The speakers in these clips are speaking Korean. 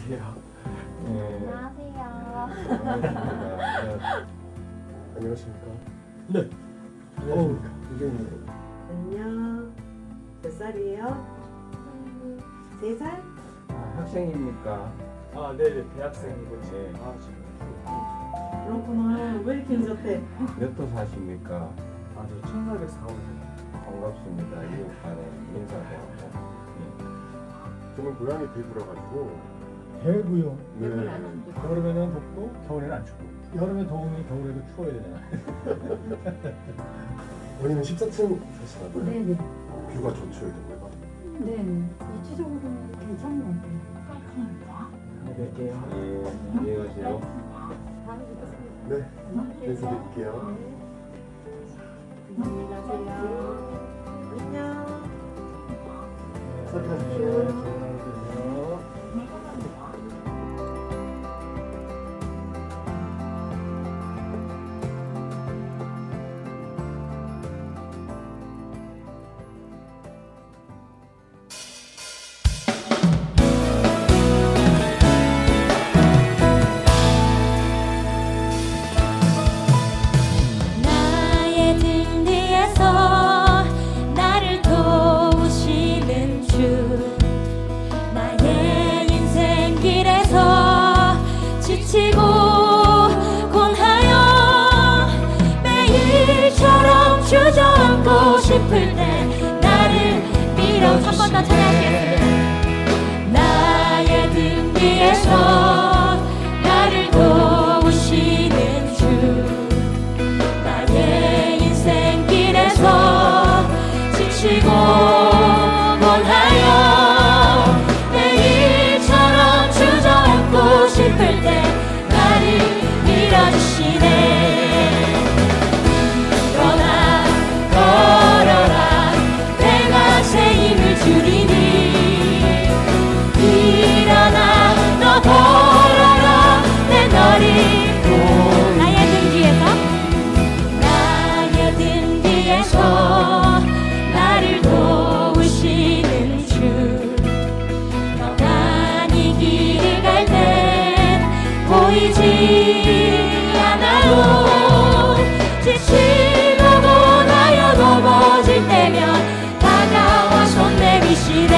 안녕하세요. 네. 안녕하세요. 반갑습니다. 안녕하십니까? 네. 안녕하십니까? 이경님. 안녕. 몇 살이에요? 3살? 아, 학생입니까? 아, 네네, 대학생이고 지금. 네. 아, 지금. 그렇구나. 왜 이렇게 늦었대? 몇 호 사십니까? 아, 저 1404호예요. 반갑습니다. 이웃간에 인사드리고. 저는 고향이 대구라가지고. 대구요. 네. 여름에는 덥고 겨울에는 안 춥고. 여름에 더우면 겨울에도 추워야 되잖아. 원인은 14층 사시나 봐요? 네네. 뷰가 좋죠, 이 동네가. 네네. 위치적으로는 괜찮은 것 같아요. 깔끔합니다. 뵐게요. 예, 안녕히 가세요. 다음에 뵙겠습니다. 네, 인사드릴게요. 안녕히 가세요. 안녕. 수고하십시오. 좋은 하루 되세요. 나의 등 뒤에서 나를 도우시는 주, 나의 인생 길에서 지치고 공하여 매일처럼 주저앉고 싶을 때 나를 밀어주시네. 한 번 더 찬양하겠습니다. 나의 등 뒤에서 나를 도우시는 주, 나의 인생 길에서 지치고 원하여 매일처럼 주저앉고 싶을 때 나를 밀어주시네. 일어나 걸어라, 내가 새 힘을 주리니. 일어나 너 걸어라, 내 너를 도. 나의 등 뒤에서, 나의 등 뒤에서 나를 도우시는 주, 평안히 길을 갈 땐 보이지 않아도 지치고 고나여 넘어질 때면 다가와 손 내미시네.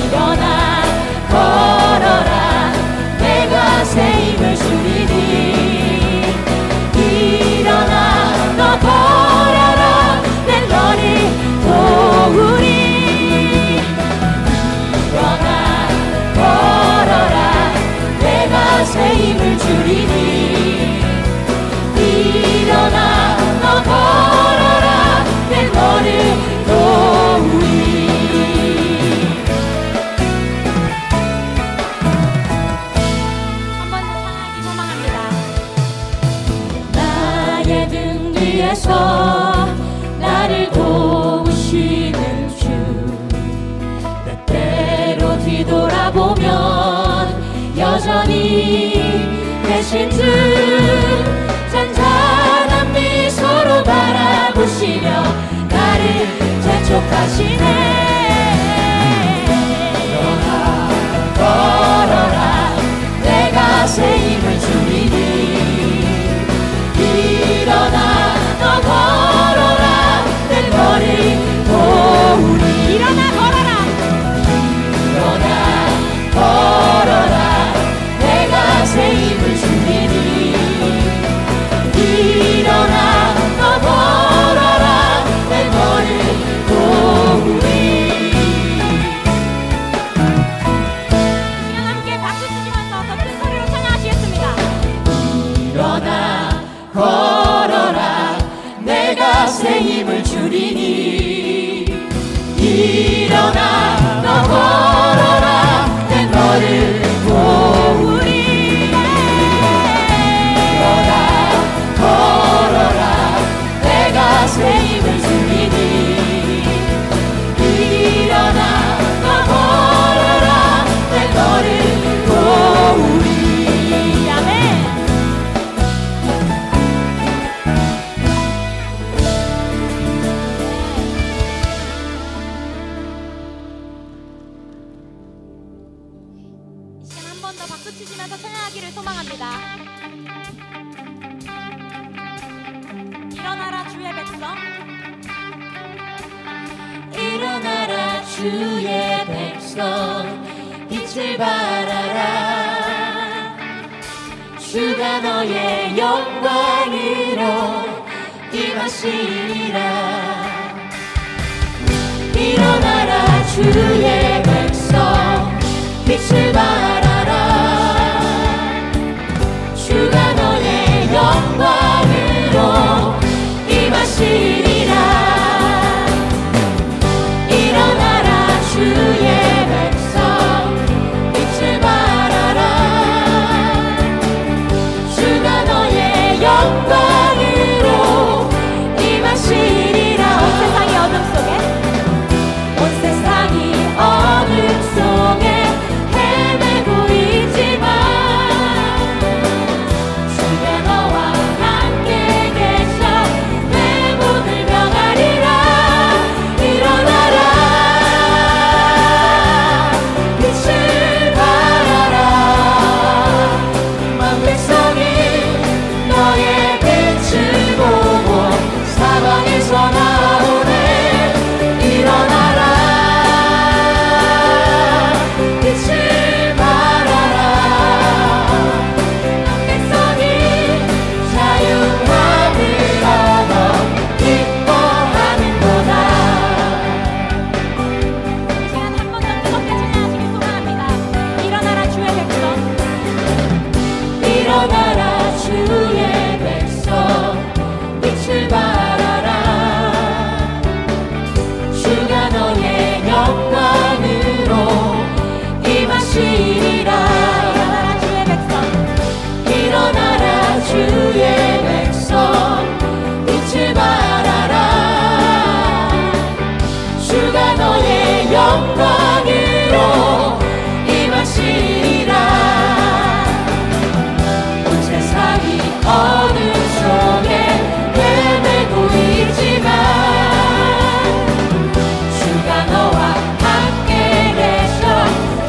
일어나 걸어라, 내가 새 힘을 주리니. 일어나 너 걸어라, 내 너를 도우리. 일어나 걸어라, 내가 새 힘을 주리니. 일어나 너 걸어라, 내 너를 도우리. 한 번 더 찬양하기 소망합니다. 나의 등 뒤에서 나를 도우시는 주, 때때로 뒤돌아보면 여전히 계신 주, 잔잔한 미소로 바라보시며 나를 재촉하시네. 일어나 걸어라, 내가 새 힘을 주리니. 일어나 너 걸어라, 내 너를 도우리. 일어나 걸어라, 일어나 걸어라, 내가 새 힘을 주리니. 일어나 너 걸어라, 내 너를 도우리. 번 더 박수 치시면서 찬양하기를 소망합니다. 일어나라 주의 백성, 일어나라 주의 백성, 빛을 발하라. 주가 너의 영광으로 임하시리라. 일어나라 주의 백성, 빛을 발하라. 주가 너의 영광으로 임하시리라. 일어나라 주의 백성, 빛을 발하라. 주가 너의 영광으로 임하시리라. 온 세상이 어둠 속에, 온 세상이 어둠 속에 헤매고 있지만 주가 너와 함께 계셔 내 몸을 명하리라. 일어나라 빛을 발하라. 만 백성이 너의 빛을 보고 사방에서 나오네. 일어나라 빛을 발하라. 백성이 자유함을 얻어 기뻐하는도다. 이 시간 한 번 더 뜨겁게 찬양하시길 소망합니다. 일어나라 주의 백성, 일어나라 주의 백성, 빛을 발하라. 주가 너의 영광으로 임하시리라. 일어나라 주의 백성, 빛을 발하라. 주가 너의 영광으로 임하시리라. 온 세상이 어둠 속에 헤매고 있지만 주가 너와 함께 계셔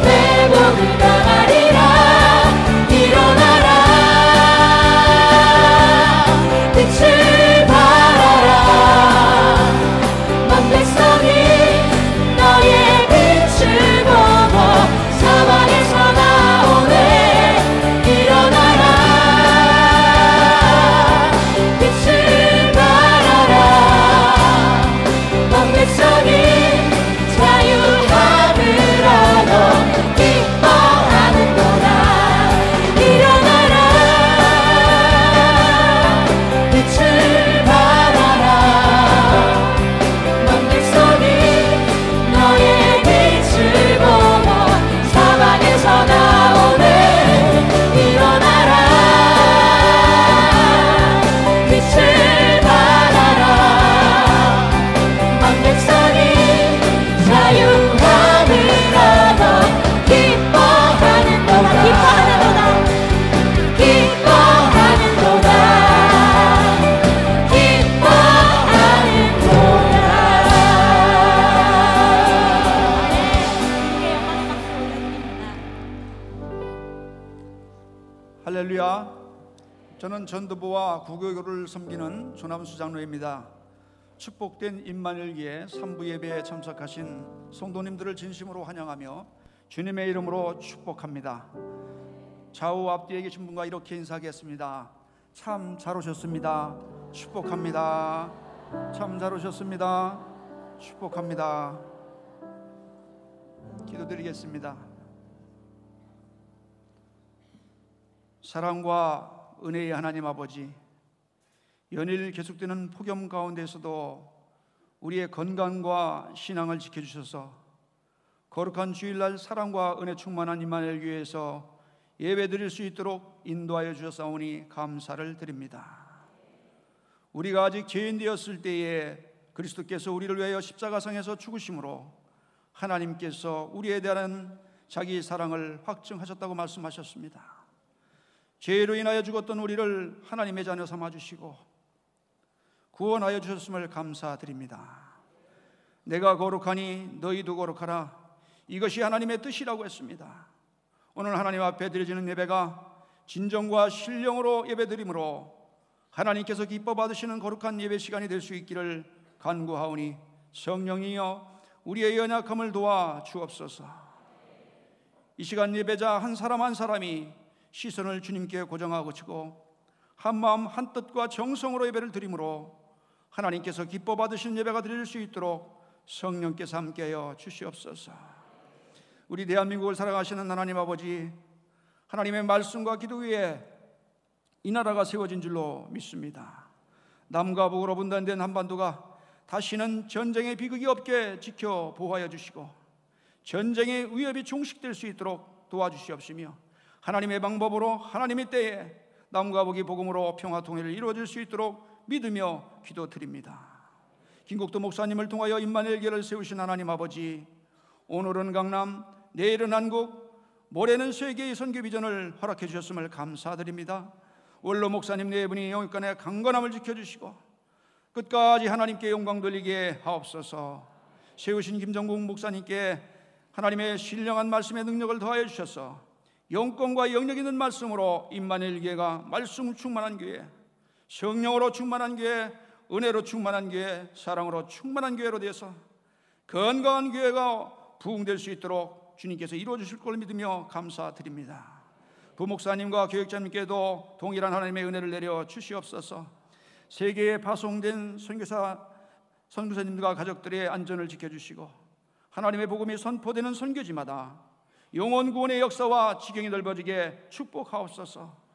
회복을 당하리라. 일어나라 빛을 발하라. 만 백성이 너의 빛을 보고 사방에서 나오네. 일어나라 빛을 발하라. 만 백성이 자유함을 얻어 기뻐하는도다. 일어나라 빛을 발하라. 만 백성이 너의 빛을 보고 사방에서 나오네. 일어나라 빛을 발하라. 만 백성이 자유함을 얻어 기뻐하는도다. 기뻐하는도다. 할렐루야. 저는 전도부와 구교교를 섬기는 조남수 장로입니다. 축복된 임마늘기에 3부 예배에 참석하신 성도님들을 진심으로 환영하며 주님의 이름으로 축복합니다. 좌우 앞뒤에 계신 분과 이렇게 인사하겠습니다. 참 잘 오셨습니다. 축복합니다. 참 잘 오셨습니다. 축복합니다. 기도드리겠습니다. 사랑과 은혜의 하나님 아버지, 연일 계속되는 폭염 가운데서도 우리의 건강과 신앙을 지켜주셔서 거룩한 주일날 사랑과 은혜 충만한 임마누엘 교회에서 예배드릴 수 있도록 인도하여 주셨사오니 감사를 드립니다. 우리가 아직 죄인 되었을 때에 그리스도께서 우리를 위하여 십자가상에서 죽으심으로 하나님께서 우리에 대한 자기 사랑을 확증하셨다고 말씀하셨습니다. 죄로 인하여 죽었던 우리를 하나님의 자녀 삼아주시고 구원하여 주셨음을 감사드립니다. 내가 거룩하니 너희도 거룩하라, 이것이 하나님의 뜻이라고 했습니다. 오늘 하나님 앞에 드려지는 예배가 진정과 신령으로 예배드림으로 하나님께서 기뻐 받으시는 거룩한 예배 시간이 될 수 있기를 간구하오니 성령이여 우리의 연약함을 도와 주옵소서. 이 시간 예배자 한 사람 한 사람이 시선을 주님께 고정하고 치고 한 마음 한 뜻과 정성으로 예배를 드림으로 하나님께서 기뻐 받으시는 예배가 드릴 수 있도록 성령께서 함께하여 주시옵소서. 우리 대한민국을 사랑하시는 하나님 아버지, 하나님의 말씀과 기도 위에 이 나라가 세워진 줄로 믿습니다. 남과 북으로 분단된 한반도가 다시는 전쟁의 비극이 없게 지켜 보호하여 주시고 전쟁의 위협이 종식될 수 있도록 도와주시옵시며 하나님의 방법으로 하나님의 때에 남과 북이 복음으로 평화 통일을 이루어질 수 있도록 믿으며 기도드립니다. 김국도 목사님을 통하여 임마누엘 교회를 세우신 하나님 아버지, 오늘은 강남, 내일은 한국, 모레는 세계의 선교 비전을 허락해 주셨음을 감사드립니다. 원로 목사님 네 분이 영육간의 강건함을 지켜주시고 끝까지 하나님께 영광 돌리게 하옵소서. 세우신 김정국 목사님께 하나님의 신령한 말씀의 능력을 더하여 주셔서 영권과 영역 있는 말씀으로 임마누엘 교회가 말씀 충만한 교회, 성령으로 충만한 교회, 은혜로 충만한 교회, 사랑으로 충만한 교회로 되어서 건강한 교회가 부흥될 수 있도록 주님께서 이루어 주실 걸 믿으며 감사드립니다. 부목사님과 교육자님께도 동일한 하나님의 은혜를 내려 주시옵소서. 세계에 파송된 선교사님들과 가족들의 안전을 지켜주시고 하나님의 복음이 선포되는 선교지마다 영혼 구원의 역사와 지경이 넓어지게 축복하옵소서.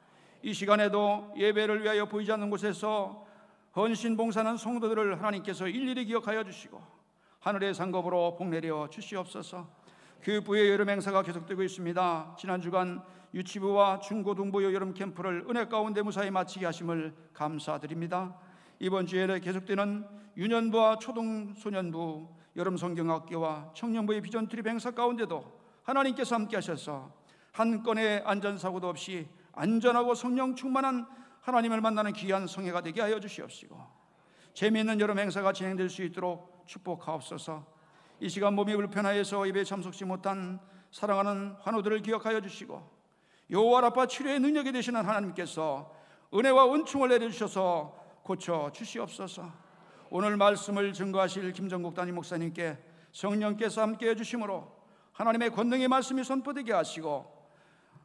이 시간에도 예배를 위하여 보이지 않는 곳에서 헌신 봉사하는 성도들을 하나님께서 일일이 기억하여 주시고 하늘의 상급으로 복내려 주시옵소서. 교육부의 여름 행사가 계속되고 있습니다. 지난 주간 유치부와 중고등부 여름 캠프를 은혜 가운데 무사히 마치게 하심을 감사드립니다. 이번 주에 계속되는 유년부와 초등소년부 여름 성경학교와 청년부의 비전 트립 행사 가운데도 하나님께서 함께 하셔서 한 건의 안전사고도 없이 안전하고 성령 충만한 하나님을 만나는 귀한 성회가 되게 하여 주시옵시고 재미있는 여름 행사가 진행될 수 있도록 축복하옵소서. 이 시간 몸이 불편하여서 예배에 참석지 못한 사랑하는 환우들을 기억하여 주시고 여호와 라파 치료의 능력이 되시는 하나님께서 은혜와 은총을 내려주셔서 고쳐 주시옵소서. 오늘 말씀을 증거하실 김정국 담임 목사님께 성령께서 함께해 주심으로 하나님의 권능의 말씀이 선포되게 하시고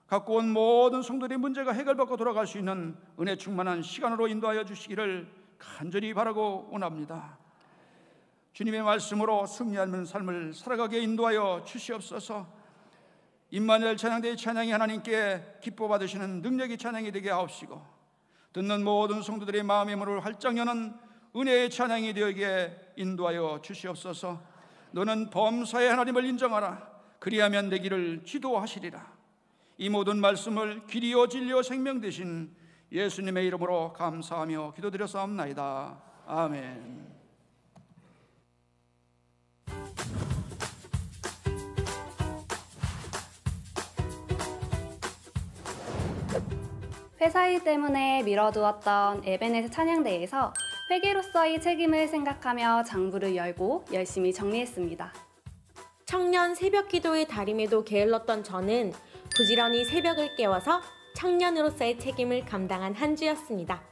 갖고 온 모든 성도들의 문제가 해결받고 돌아갈 수 있는 은혜 충만한 시간으로 인도하여 주시기를 간절히 바라고 원합니다. 주님의 말씀으로 승리하는 삶을 살아가게 인도하여 주시옵소서. 임마누엘 찬양대의 찬양이 하나님께 기뻐 받으시는 능력이 찬양이 되게 하옵시고 듣는 모든 성도들의 마음의 문을 활짝 여는 은혜의 찬양이 되게 인도하여 주시옵소서. 너는 범사의 하나님을 인정하라. 그리하면 내 길을 지도하시리라. 이 모든 말씀을 길이요 진리요 생명 되신 예수님의 이름으로 감사하며 기도드렸사옵나이다. 아멘. 회사 일 때문에 미뤄두었던 에베네스 찬양대회에서 회계로서의 책임을 생각하며 장부를 열고 열심히 정리했습니다. 청년 새벽 기도의 달임에도 게을렀던 저는 부지런히 새벽을 깨워서 청년으로서의 책임을 감당한 한 주였습니다.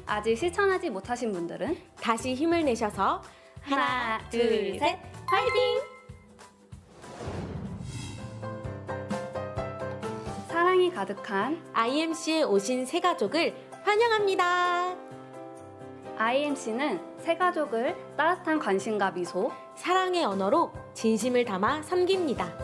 아직 실천하지 못하신 분들은 다시 힘을 내셔서 하나, 둘, 셋, 화이팅! 사랑이 가득한 IMC에 오신 새 가족을 환영합니다. IMC는 새 가족을 따뜻한 관심과 미소, 사랑의 언어로 진심을 담아 섬깁니다.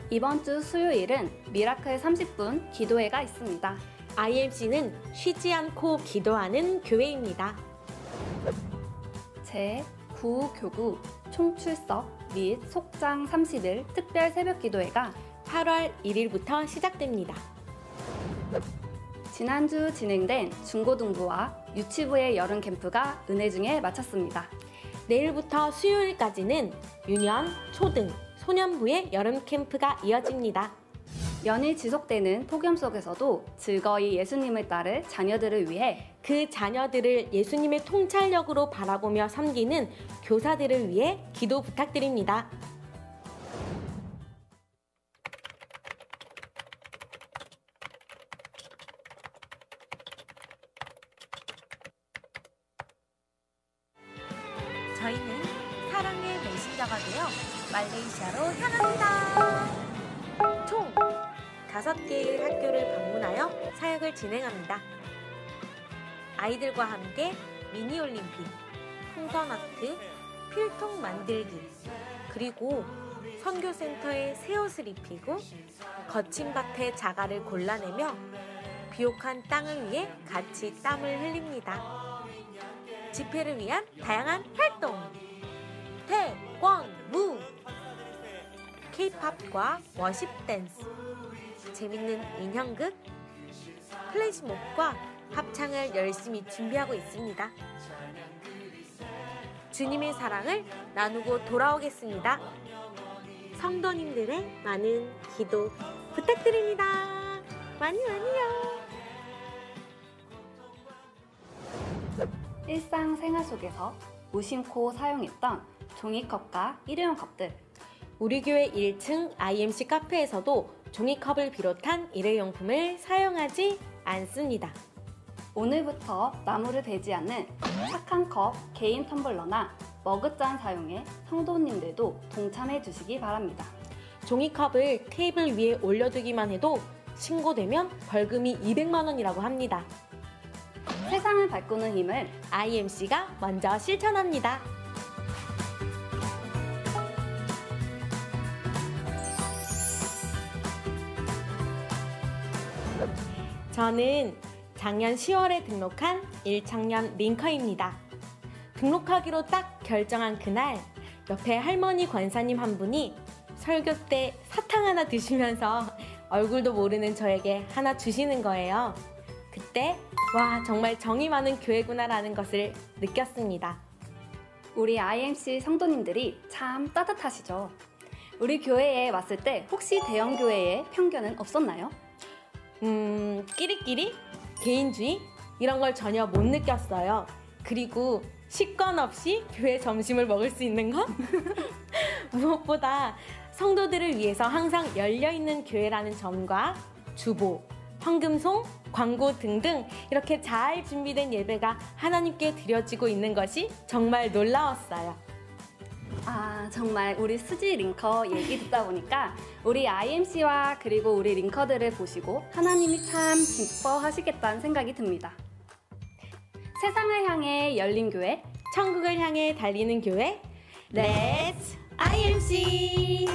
이번 주 수요일은 미라클 30분 기도회가 있습니다. IMC는 쉬지 않고 기도하는 교회입니다. 제9교구 총출석 및 속장 30일 특별 새벽 기도회가 8월 1일부터 시작됩니다. 지난주 진행된 중고등부와 유치부의 여름 캠프가 은혜 중에 마쳤습니다. 내일부터 수요일까지는 유년, 초등, 소년부의 여름 캠프가 이어집니다. 연일 지속되는 폭염 속에서도 즐거이 예수님을 따를 자녀들을 위해 그 자녀들을 예수님의 통찰력으로 바라보며 섬기는 교사들을 위해 기도 부탁드립니다. 저희는 사랑의 메신저가 되어 말레이시아로 향합니다. 총 5개의 학교를 방문하여 사역을 진행합니다. 아이들과 함께 미니올림픽, 풍선아트, 필통 만들기, 그리고 선교센터에 새 옷을 입히고 거친 밭에 자갈을 골라내며 비옥한 땅을 위해 같이 땀을 흘립니다. 집회를 위한 다양한 활동! 태권무! K-팝과 워십 댄스, 재밌는 인형극, 플래시몹과 합창을 열심히 준비하고 있습니다. 주님의 사랑을 나누고 돌아오겠습니다. 성도님들의 많은 기도 부탁드립니다. 많이 많이요. 일상생활 속에서 무심코 사용했던 종이컵과 일회용 컵들. 우리 교회 1층 IMC 카페에서도 종이컵을 비롯한 일회용품을 사용하지 않습니다. 오늘부터 나무를 베지 않는 착한 컵 개인 텀블러나 머그잔 사용에 성도님들도 동참해 주시기 바랍니다. 종이컵을 테이블 위에 올려두기만 해도 신고되면 벌금이 200만 원이라고 합니다. 세상을 바꾸는 힘을 IMC가 먼저 실천합니다. 저는 작년 10월에 등록한 1청년 링커입니다. 등록하기로 딱 결정한 그날, 옆에 할머니 권사님 한 분이 설교 때 사탕 하나 드시면서 얼굴도 모르는 저에게 하나 주시는 거예요. 그때 와, 정말 정이 많은 교회구나라는 것을 느꼈습니다. 우리 IMC 성도님들이 참 따뜻하시죠? 우리 교회에 왔을 때 혹시 대형 교회에 편견은 없었나요? 끼리끼리? 개인주의? 이런 걸 전혀 못 느꼈어요. 그리고 식권 없이 교회 점심을 먹을 수 있는 것? 무엇보다 성도들을 위해서 항상 열려있는 교회라는 점과 주보, 헌금송, 광고 등등 이렇게 잘 준비된 예배가 하나님께 드려지고 있는 것이 정말 놀라웠어요. 아, 정말 우리 수지 링커 얘기 듣다 보니까 우리 IMC와 그리고 우리 링커들을 보시고 하나님이 참 기뻐하시겠다는 생각이 듭니다. 세상을 향해 열린 교회, 천국을 향해 달리는 교회, Let's IMC!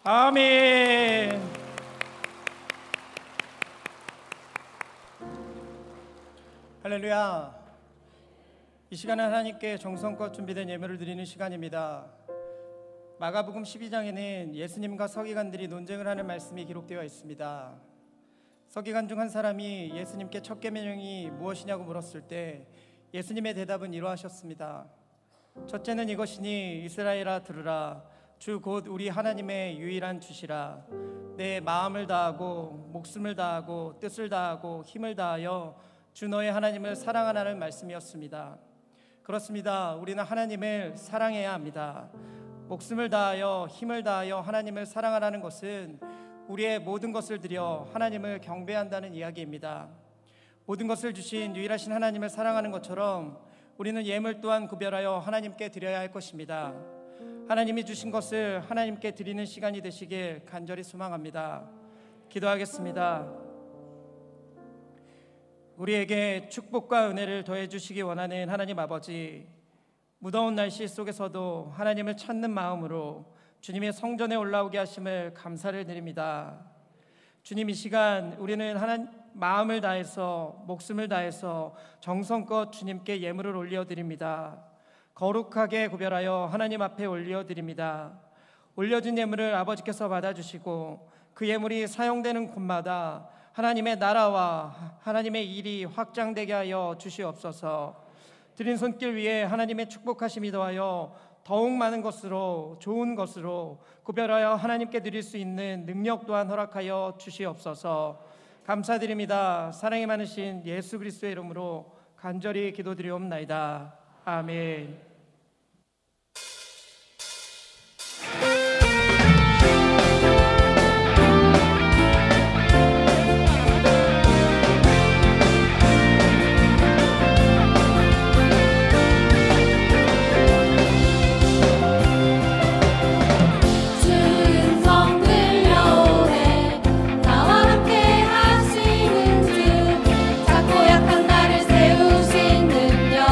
아멘. 할렐루야. 이 시간은 하나님께 정성껏 준비된 예물을 드리는 시간입니다. 마가복음 12장에는 예수님과 서기관들이 논쟁을 하는 말씀이 기록되어 있습니다. 서기관 중 한 사람이 예수님께 첫 계명이 무엇이냐고 물었을 때 예수님의 대답은 이러하셨습니다. 첫째는 이것이니 이스라엘아 들으라. 주 곧 우리 하나님의 유일한 주시라. 내 마음을 다하고 목숨을 다하고 뜻을 다하고 힘을 다하여 주 너의 하나님을 사랑하라는 말씀이었습니다. 그렇습니다. 우리는 하나님을 사랑해야 합니다. 목숨을 다하여 힘을 다하여 하나님을 사랑하라는 것은 우리의 모든 것을 들여 하나님을 경배한다는 이야기입니다. 모든 것을 주신 유일하신 하나님을 사랑하는 것처럼 우리는 예물 또한 구별하여 하나님께 드려야 할 것입니다. 하나님이 주신 것을 하나님께 드리는 시간이 되시길 간절히 소망합니다. 기도하겠습니다. 우리에게 축복과 은혜를 더해 주시기 원하는 하나님 아버지, 무더운 날씨 속에서도 하나님을 찾는 마음으로 주님의 성전에 올라오게 하심을 감사를 드립니다. 주님, 이 시간 우리는 마음을 다해서 목숨을 다해서 정성껏 주님께 예물을 올려드립니다. 거룩하게 구별하여 하나님 앞에 올려드립니다. 올려준 예물을 아버지께서 받아주시고 그 예물이 사용되는 곳마다 하나님의 나라와 하나님의 일이 확장되게 하여 주시옵소서. 드린 손길 위에 하나님의 축복하심이 더하여 더욱 많은 것으로, 좋은 것으로 구별하여 하나님께 드릴 수 있는 능력 또한 허락하여 주시옵소서. 감사드립니다. 사랑이 많으신 예수 그리스도의 이름으로 간절히 기도드리옵나이다. 아멘. 작고 약한 나를 세우신 능력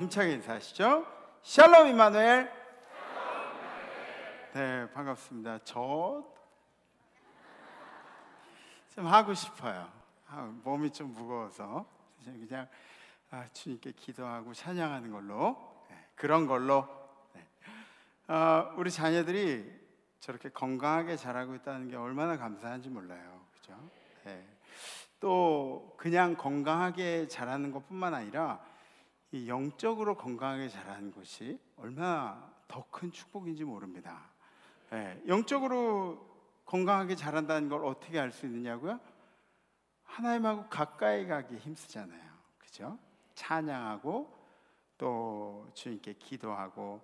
힘차게 인사하시죠. 샬롬 임마누엘. 네, 반갑습니다. 저 좀 하고 싶어요. 몸이 좀 무거워서 그냥 주님께 기도하고 찬양하는 걸로, 그런 걸로. 우리 자녀들이 저렇게 건강하게 자라고 있다는 게 얼마나 감사한지 몰라요. 그죠? 또 그냥 건강하게 자라는 것뿐만 아니라 이 영적으로 건강하게 자라는 것이 얼마나 더 큰 축복인지 모릅니다. 영적으로 건강하게 자란다는 걸 어떻게 알 수 있느냐고요? 하나님하고 가까이 가기 힘쓰잖아요. 그죠? 찬양하고 또 주님께 기도하고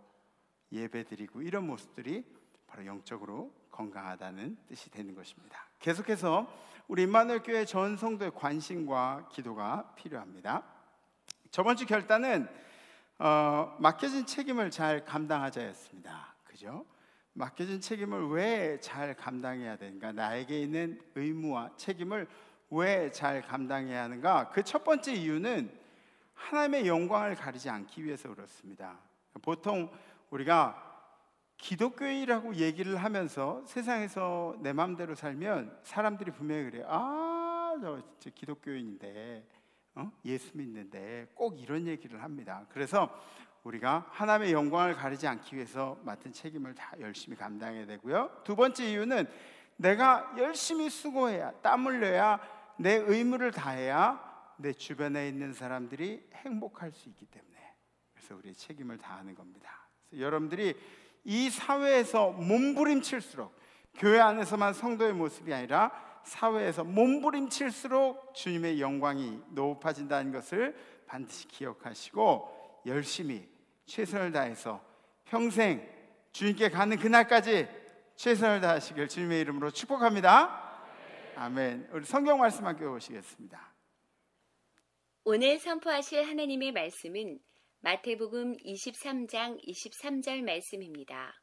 예배드리고 이런 모습들이 바로 영적으로 건강하다는 뜻이 되는 것입니다. 계속해서 우리 임마누엘 교회 전 성도의 관심과 기도가 필요합니다. 저번 주 결단은 맡겨진 책임을 잘 감당하자였습니다. 그죠? 맡겨진 책임을 왜 잘 감당해야 되는가? 나에게 있는 의무와 책임을 왜 잘 감당해야 하는가? 그 첫 번째 이유는 하나님의 영광을 가리지 않기 위해서 그렇습니다. 보통 우리가 기독교인이라고 얘기를 하면서 세상에서 내 마음대로 살면 사람들이 분명히 그래요. 저 진짜 기독교인인데 예수 믿는데 꼭 이런 얘기를 합니다. 그래서 우리가 하나님의 영광을 가리지 않기 위해서 맡은 책임을 다 열심히 감당해야 되고요. 두 번째 이유는 내가 열심히 수고해야, 땀 흘려야, 내 의무를 다해야 내 주변에 있는 사람들이 행복할 수 있기 때문에, 그래서 우리의 책임을 다하는 겁니다. 그래서 여러분들이 이 사회에서 몸부림칠수록, 교회 안에서만 성도의 모습이 아니라 사회에서 몸부림칠수록 주님의 영광이 높아진다는 것을 반드시 기억하시고 열심히 최선을 다해서 평생 주님께 가는 그날까지 최선을 다하시길 주님의 이름으로 축복합니다. 아멘. 우리 성경 말씀 함께 보시겠습니다. 오늘 선포하실 하나님의 말씀은 마태복음 23장 23절 말씀입니다.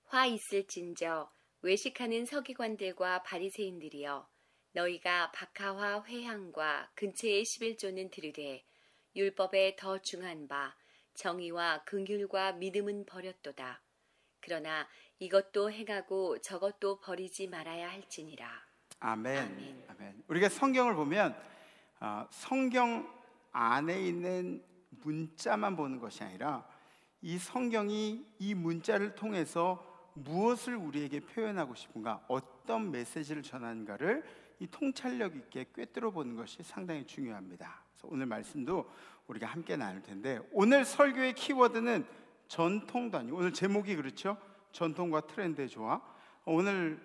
화 있을진저 외식하는 서기관들과 바리새인들이여, 너희가 박하와 회향과 근처의 11조는 들으되 율법에 더 중한 바 정의와 긍휼과 믿음은 버렸도다. 그러나 이것도 행하고 저것도 버리지 말아야 할지니라. 아멘. 아멘. 우리가 성경을 보면 성경 안에 있는 문자만 보는 것이 아니라 이 성경이 이 문자를 통해서 무엇을 우리에게 표현하고 싶은가, 어떤 메시지를 전하는가를 이 통찰력 있게 꿰뚫어 보는 것이 상당히 중요합니다. 그래서 오늘 말씀도 우리가 함께 나눌 텐데, 오늘 설교의 키워드는 전통도 아니고, 오늘 제목이 그렇죠? 전통과 트렌드의 조화. 오늘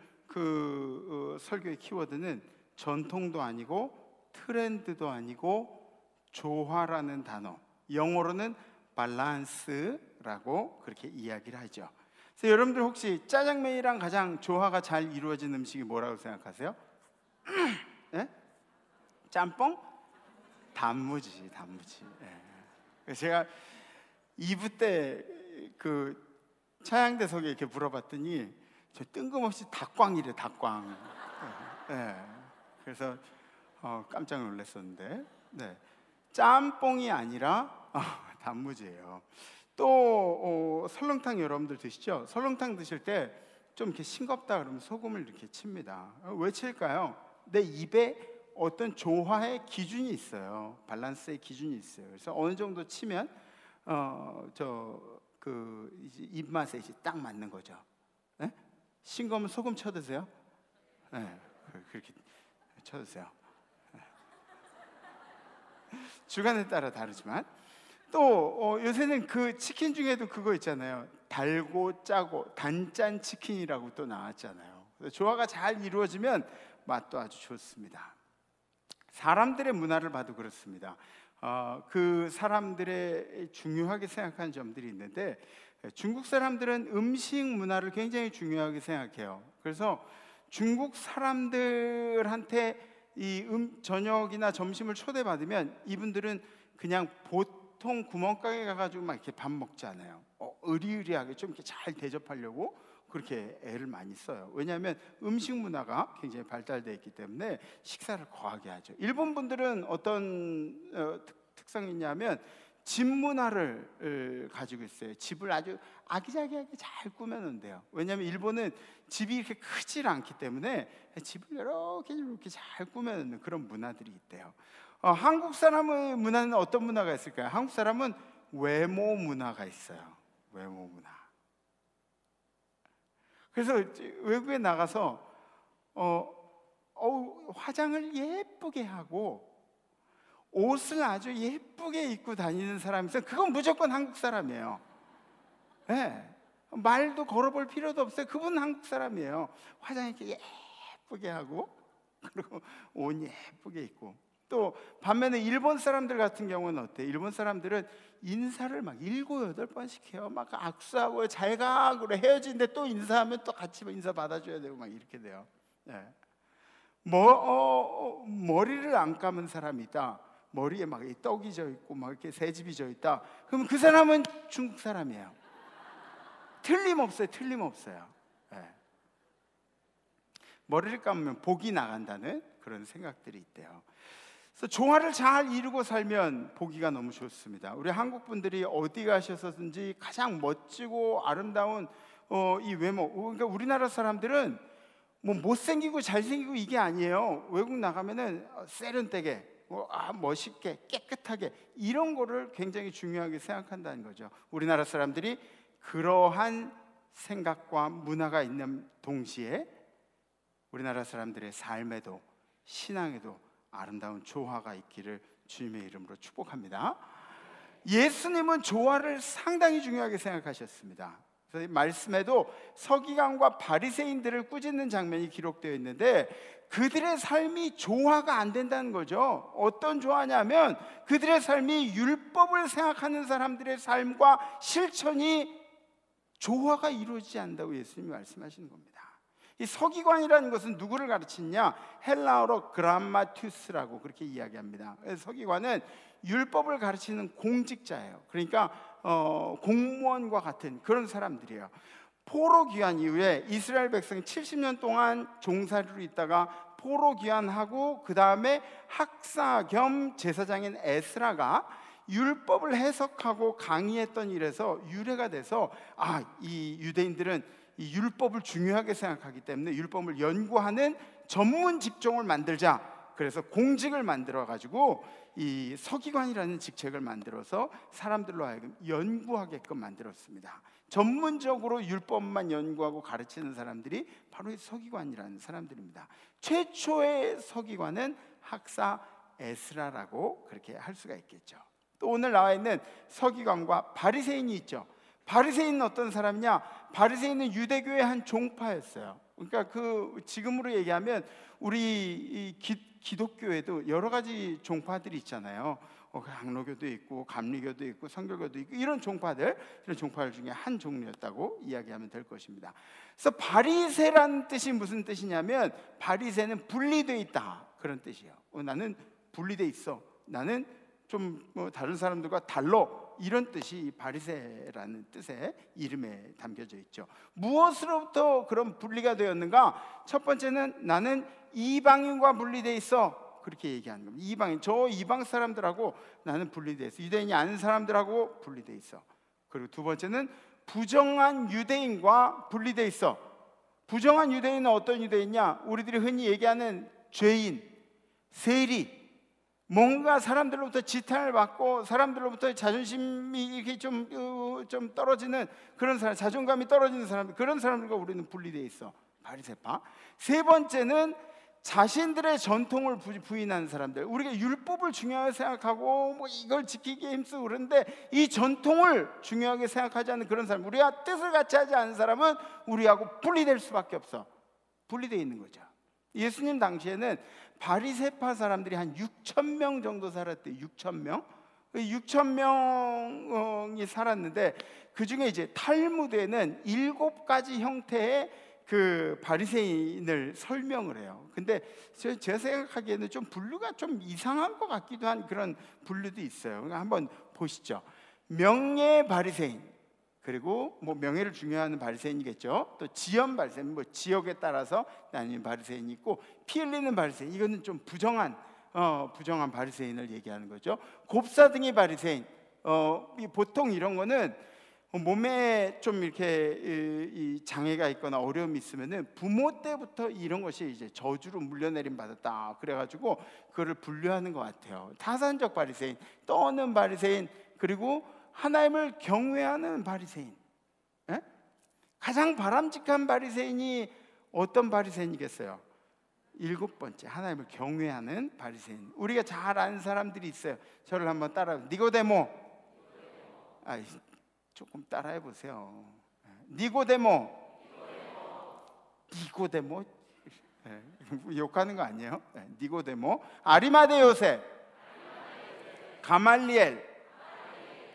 설교의 키워드는 전통도 아니고 트렌드도 아니고 조화라는 단어, 영어로는 밸런스라고 그렇게 이야기를 하죠. 그래서 여러분들 혹시 짜장면이랑 가장 조화가 잘 이루어진 음식이 뭐라고 생각하세요? 네? 짬뽕? 단무지. 네. 제가 2부 때 그 차양대석에 이렇게 물어봤더니 저 뜬금없이 닭광이래, 닭광. 네. 그래서 깜짝 놀랐었는데, 네. 짬뽕이 아니라 단무지예요. 또 설렁탕 여러분들 드시죠? 설렁탕 드실 때 좀 이렇게 싱겁다 그러면 소금을 이렇게 칩니다. 왜 칠까요? 내 입에 어떤 조화의 기준이 있어요. 밸런스의 기준이 있어요. 그래서 어느 정도 치면 이제 입맛에 이제 딱 맞는 거죠. 네? 싱거우면 소금 쳐 드세요. 네, 그렇게 쳐 드세요. 네. 주간에 따라 다르지만 또 요새는 그 치킨 중에도 그거 있잖아요. 달고 짜고 단짠 치킨이라고 또 나왔잖아요. 조화가 잘 이루어지면 맛도 아주 좋습니다. 사람들의 문화를 봐도 그렇습니다. 그 사람들의 중요하게 생각하는 점들이 있는데, 중국 사람들은 음식 문화를 굉장히 중요하게 생각해요. 그래서 중국 사람들한테 이 저녁이나 점심을 초대받으면 이분들은 그냥 보통 구멍가게 가가지고 막 이렇게 밥 먹지 않아요. 의리의리하게 좀 이렇게 잘 대접하려고 그렇게 애를 많이 써요. 왜냐하면 음식 문화가 굉장히 발달되어 있기 때문에 식사를 거하게 하죠. 일본 분들은 어떤 특성이 있냐면 집 문화를 가지고 있어요. 집을 아주 아기자기하게 잘 꾸며놓는데요. 왜냐하면 일본은 집이 이렇게 크질 않기 때문에 집을 이렇게 잘 꾸며놓는 그런 문화들이 있대요. 한국 사람의 문화는 어떤 문화가 있을까요? 한국 사람은 외모 문화가 있어요. 외모 문화. 그래서 외국에 나가서 화장을 예쁘게 하고 옷을 아주 예쁘게 입고 다니는 사람이 있어요. 그건 무조건 한국 사람이에요. 네. 말도 걸어볼 필요도 없어요. 그분 한국 사람이에요. 화장 이렇게 예쁘게 하고 그리고 옷 예쁘게 입고. 또 반면에 일본 사람들 같은 경우는 어때요? 일본 사람들은 인사를 막 7, 8번씩 해요. 막 악수하고 잘가 그래 헤어지는데 또 인사하면 또 같이 인사 받아줘야 되고 막 이렇게 돼요. 네. 머리를 안 감은 사람이 있다. 머리에 막 떡이 져 있고 막 이렇게 새집이 져 있다. 그러면 그 사람은 중국 사람이에요. 틀림없어요. 네. 머리를 감으면 복이 나간다는 그런 생각들이 있대요. 그래서 조화를 잘 이루고 살면 보기가 너무 좋습니다. 우리 한국 분들이 어디 가셔서든지 가장 멋지고 아름다운 이 외모. 그러니까 우리나라 사람들은 뭐 못생기고 잘생기고 이게 아니에요. 외국 나가면은 세련되게 멋있게 깨끗하게 이런 거를 굉장히 중요하게 생각한다는 거죠. 우리나라 사람들이 그러한 생각과 문화가 있는 동시에 우리나라 사람들의 삶에도 신앙에도 아름다운 조화가 있기를 주님의 이름으로 축복합니다. 예수님은 조화를 상당히 중요하게 생각하셨습니다. 그래서 말씀에도 서기관과 바리새인들을 꾸짖는 장면이 기록되어 있는데 그들의 삶이 조화가 안 된다는 거죠. 어떤 조화냐면 그들의 삶이 율법을 생각하는 사람들의 삶과 실천이 조화가 이루어지지 않는다고 예수님이 말씀하시는 겁니다. 이 서기관이라는 것은 누구를 가르치냐? 헬라어로 그람마투스라고 그렇게 이야기합니다. 서기관은 율법을 가르치는 공직자예요. 그러니까 공무원과 같은 그런 사람들이에요. 포로 귀환 이후에 이스라엘 백성이 70년 동안 종살이로 있다가 포로 귀환하고 그 다음에 학사 겸 제사장인 에스라가 율법을 해석하고 강의했던 일에서 유래가 돼서 이 유대인들은 이 율법을 중요하게 생각하기 때문에 율법을 연구하는 전문 직종을 만들자. 그래서 공직을 만들어 가지고 이 서기관이라는 직책을 만들어서 사람들로 하여금 연구하게끔 만들었습니다. 전문적으로 율법만 연구하고 가르치는 사람들이 바로 이 서기관이라는 사람들입니다. 최초의 서기관은 학사 에스라라고 그렇게 할 수가 있겠죠. 또 오늘 나와 있는 서기관과 바리새인이 있죠. 바리새인은 어떤 사람이냐? 바리새인은 유대교의 한 종파였어요. 그러니까 지금으로 얘기하면 우리 기독교에도 여러 가지 종파들이 있잖아요. 항로교도 있고 감리교도 있고 성결교도 있고 이런 종파들 중에 한 종류였다고 이야기하면 될 것입니다. 그래서 바리새라는 뜻이 무슨 뜻이냐면 바리새는 분리되어 있다 그런 뜻이에요. 나는 분리되어 있어. 나는 좀 다른 사람들과 달라. 이런 뜻이 바리새라는 뜻의 이름에 담겨져 있죠. 무엇으로부터 그런 분리가 되었는가? 첫 번째는 나는 이방인과 분리되어 있어. 그렇게 얘기하는 겁니다. 이방인, 저 이방 사람들하고 나는 분리되어 있어. 유대인이 아닌 사람들하고 분리되어 있어. 그리고 두 번째는 부정한 유대인과 분리되어 있어. 부정한 유대인은 어떤 유대인이냐? 우리들이 흔히 얘기하는 죄인, 세리, 뭔가 사람들로부터 지탄을 받고 사람들로부터 자존심이 이렇게 좀 떨어지는 그런 사람, 자존감이 떨어지는 사람들, 그런 사람들과 우리는 분리되어 있어. 바리새파. 세 번째는 자신들의 전통을 부인하는 사람들. 우리가 율법을 중요하게 생각하고 이걸 지키기에 힘쓰고 그러는데 이 전통을 중요하게 생각하지 않는 그런 사람, 우리가 뜻을 같이 하지 않는 사람은 우리하고 분리될 수밖에 없어. 분리되어 있는 거죠. 예수님 당시에는 바리새파 사람들이 한 6,000명 정도 살았대요. 6,000명. 6,000명이 살았는데 그 중에 이제 탈무드에는 7가지 형태의 그 바리새인을 설명을 해요. 근데 제가 생각하기에는 좀 분류가 좀 이상한 것 같기도 한 그런 분류도 있어요. 그러니까 한번 보시죠. 명예 바리새인, 그리고 명예를 중요하는 바리새인이겠죠. 또 지연 바리새인, 지역에 따라서 나뉘는 바리새인이 있고, 피 흘리는 바리새인, 이거는 좀 부정한 바리새인을 얘기하는 거죠. 곱사등이 바리새인, 보통 이런 거는 몸에 좀 이렇게 이 장애가 있거나 어려움이 있으면은 부모 때부터 이런 것이 이제 저주로 물려내림 받았다 그래가지고 그거를 분류하는 것 같아요. 타산적 바리새인, 떠는 바리새인, 그리고 하나님을 경외하는 바리새인. 예? 가장 바람직한 바리새인이 어떤 바리새인이겠어요? 7번째, 하나님을 경외하는 바리새인. 우리가 잘 아는 사람들이 있어요. 저를 한번 따라. 니고데모. 조금 따라해 보세요. 니고데모. 욕하는 거 아니에요? 니고데모. 아리마대 요셉. 가말리엘.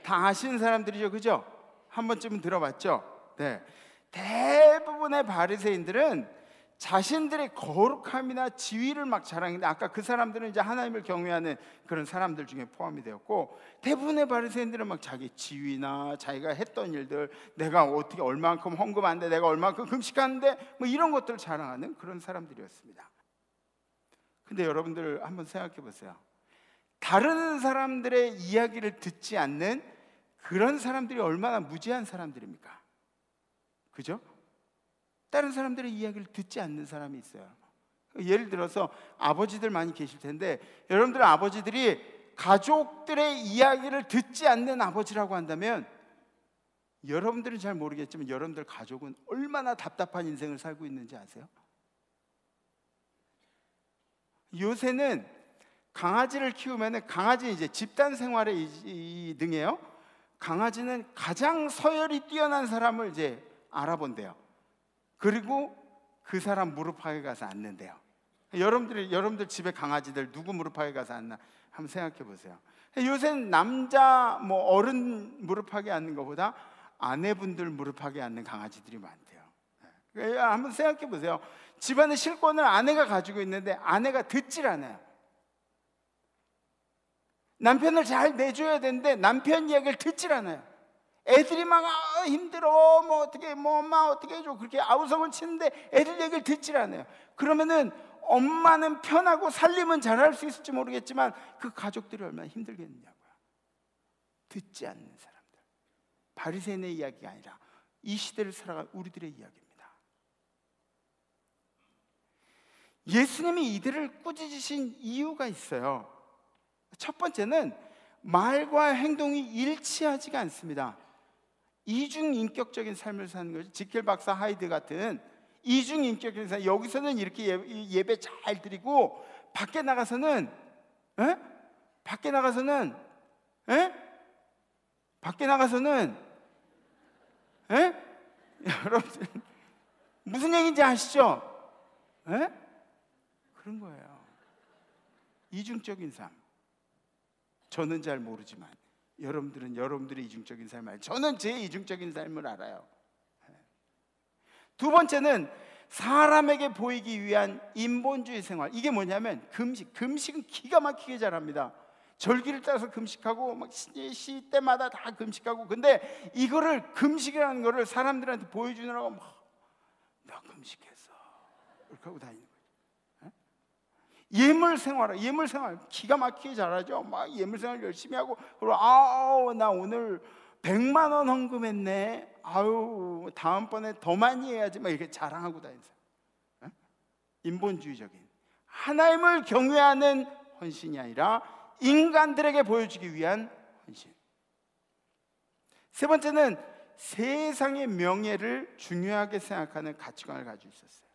다 아시는 사람들이죠, 그죠? 한 번쯤은 들어봤죠? 네. 대부분의 바리새인들은 자신들의 거룩함이나 지위를 막 자랑했는데, 아까 그 사람들은 이제 하나님을 경외하는 그런 사람들 중에 포함이 되었고, 대부분의 바리새인들은 막 자기 지위나 자기가 했던 일들, 내가 어떻게 얼만큼 헌금하는데, 내가 얼만큼 금식하는데, 뭐 이런 것들을 자랑하는 그런 사람들이었습니다. 근데 여러분들 한번 생각해 보세요. 다른 사람들의 이야기를 듣지 않는 그런 사람들이 얼마나 무지한 사람들입니까? 그죠? 다른 사람들의 이야기를 듣지 않는 사람이 있어요. 예를 들어서 아버지들 많이 계실 텐데, 여러분들 아버지들이 가족들의 이야기를 듣지 않는 아버지라고 한다면, 여러분들은 잘 모르겠지만 여러분들 가족은 얼마나 답답한 인생을 살고 있는지 아세요? 요새는 강아지를 키우면 강아지는 이제 집단 생활에 능해요. 강아지는 가장 서열이 뛰어난 사람을 이제 알아본대요. 그리고 그 사람 무릎팍에 가서 앉는데요. 여러분들 집에 강아지들 누구 무릎팍에 가서 앉나 한번 생각해 보세요. 요새는 남자 어른 무릎팍에 앉는 것보다 아내분들 무릎팍에 앉는 강아지들이 많대요. 한번 생각해 보세요. 집안의 실권을 아내가 가지고 있는데 아내가 듣질 않아요. 남편을 잘 내줘야 되는데 남편 이야기를 듣질 않아요. 애들이 막 힘들어, 엄마 어떻게 해줘, 그렇게 아우성을 치는데 애들 얘기를 듣질 않아요. 그러면은 엄마는 편하고 살림은 잘할 수 있을지 모르겠지만 그 가족들이 얼마나 힘들겠느냐고요. 듣지 않는 사람들. 바리새인의 이야기가 아니라 이 시대를 살아갈 우리들의 이야기입니다. 예수님이 이들을 꾸짖으신 이유가 있어요. 첫 번째는 말과 행동이 일치하지가 않습니다. 이중인격적인 삶을 사는 거죠. 지켈 박사 하이드 같은 이중인격적인 삶. 여기서는 이렇게 예배 잘 드리고 밖에 나가서는 여러분들 무슨 얘기인지 아시죠? 그런 거예요. 이중적인 삶. 저는 잘 모르지만 여러분들은 여러분들의 이중적인 삶을 알아요. 저는 제 이중적인 삶을 알아요. 두 번째는 사람에게 보이기 위한 인본주의 생활. 이게 뭐냐면 금식은 기가 막히게 잘합니다. 절기를 따라서 금식하고 막 시 때마다 다 금식하고. 근데 이거를 금식이라는 거를 사람들한테 보여주느라고 막 나 금식했어 이렇게 하고 다니는 거예요. 예물 생활 기가 막히게 잘하죠. 막 예물 생활 열심히 하고, 그리고 나 오늘 100만 원 헌금했네. 다음번에 더 많이 해야지. 막 이렇게 자랑하고 다니세요. 인본주의적인 하나님을 경외하는 헌신이 아니라 인간들에게 보여주기 위한 헌신. 세 번째는 세상의 명예를 중요하게 생각하는 가치관을 가지고 있었어요.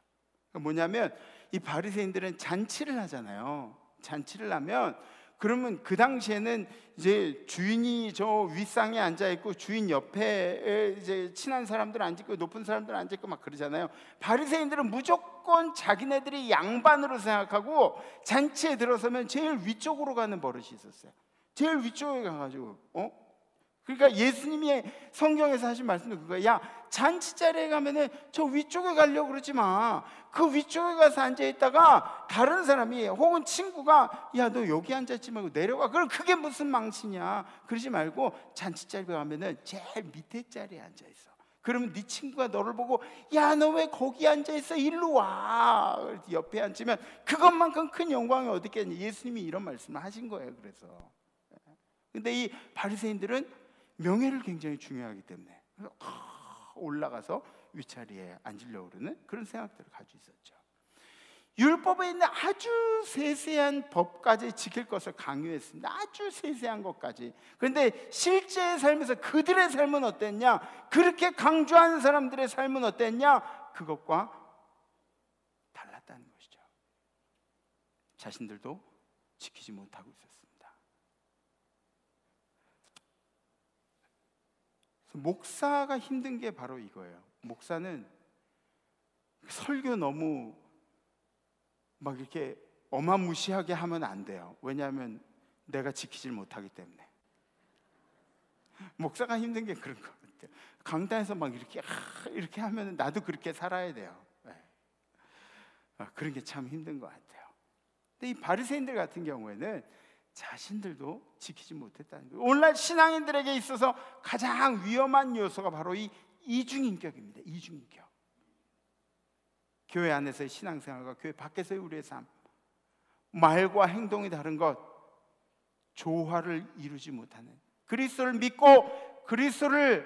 뭐냐면 이 바리새인들은 잔치를 하잖아요. 잔치를 하면 그러면 그 당시에는 이제 주인이 저 윗상에 앉아 있고 주인 옆에 이제 친한 사람들 앉아 있고 높은 사람들 앉아 있고 막 그러잖아요. 바리새인들은 무조건 자기네들이 양반으로 생각하고 잔치에 들어서면 제일 위쪽으로 가는 버릇이 있었어요. 제일 위쪽에 가가지고 그러니까 예수님이 성경에서 하신 말씀도 그거예요. 야, 잔치 자리에 가면은 저 위쪽에 가려고 그러지 마. 그 위쪽에 가서 앉아 있다가 다른 사람이 혹은 친구가 야, 너 여기 앉아 있지 말고 내려가. 그럼 그게 무슨 망신이야. 그러지 말고 잔치 자리에 가면은 제일 밑에 자리에 앉아 있어. 그러면 네 친구가 너를 보고 야, 너 왜 거기 앉아 있어? 일로 와. 옆에 앉으면 그것만큼 큰 영광이 어디 있겠니? 예수님이 이런 말씀을 하신 거예요. 그래서 근데 이 바리새인들은 명예를 굉장히 중요하기 때문에 올라가서 윗자리에 앉으려고 그러는 그런 생각들을 가지고 있었죠. 율법에 있는 아주 세세한 법까지 지킬 것을 강요했습니다. 아주 세세한 것까지. 그런데 실제 삶에서 그들의 삶은 어땠냐? 그렇게 강조하는 사람들의 삶은 어땠냐? 그것과 달랐다는 것이죠. 자신들도 지키지 못하고 있었습니다. 목사가 힘든 게 바로 이거예요. 목사는 설교 너무 막 이렇게 어마무시하게 하면 안 돼요. 왜냐하면 내가 지키질 못하기 때문에. 목사가 힘든 게 그런 것 같아요. 강단에서 막 이렇게 하면 나도 그렇게 살아야 돼요. 네. 그런 게 참 힘든 것 같아요. 근데 이 바리새인들 같은 경우에는 자신들도 지키지 못했다는 거예요. 오늘날 신앙인들에게 있어서 가장 위험한 요소가 바로 이 이중인격입니다. 이중인격. 교회 안에서의 신앙생활과 교회 밖에서의 우리의 삶, 말과 행동이 다른 것, 조화를 이루지 못하는, 그리스도를 믿고 그리스도를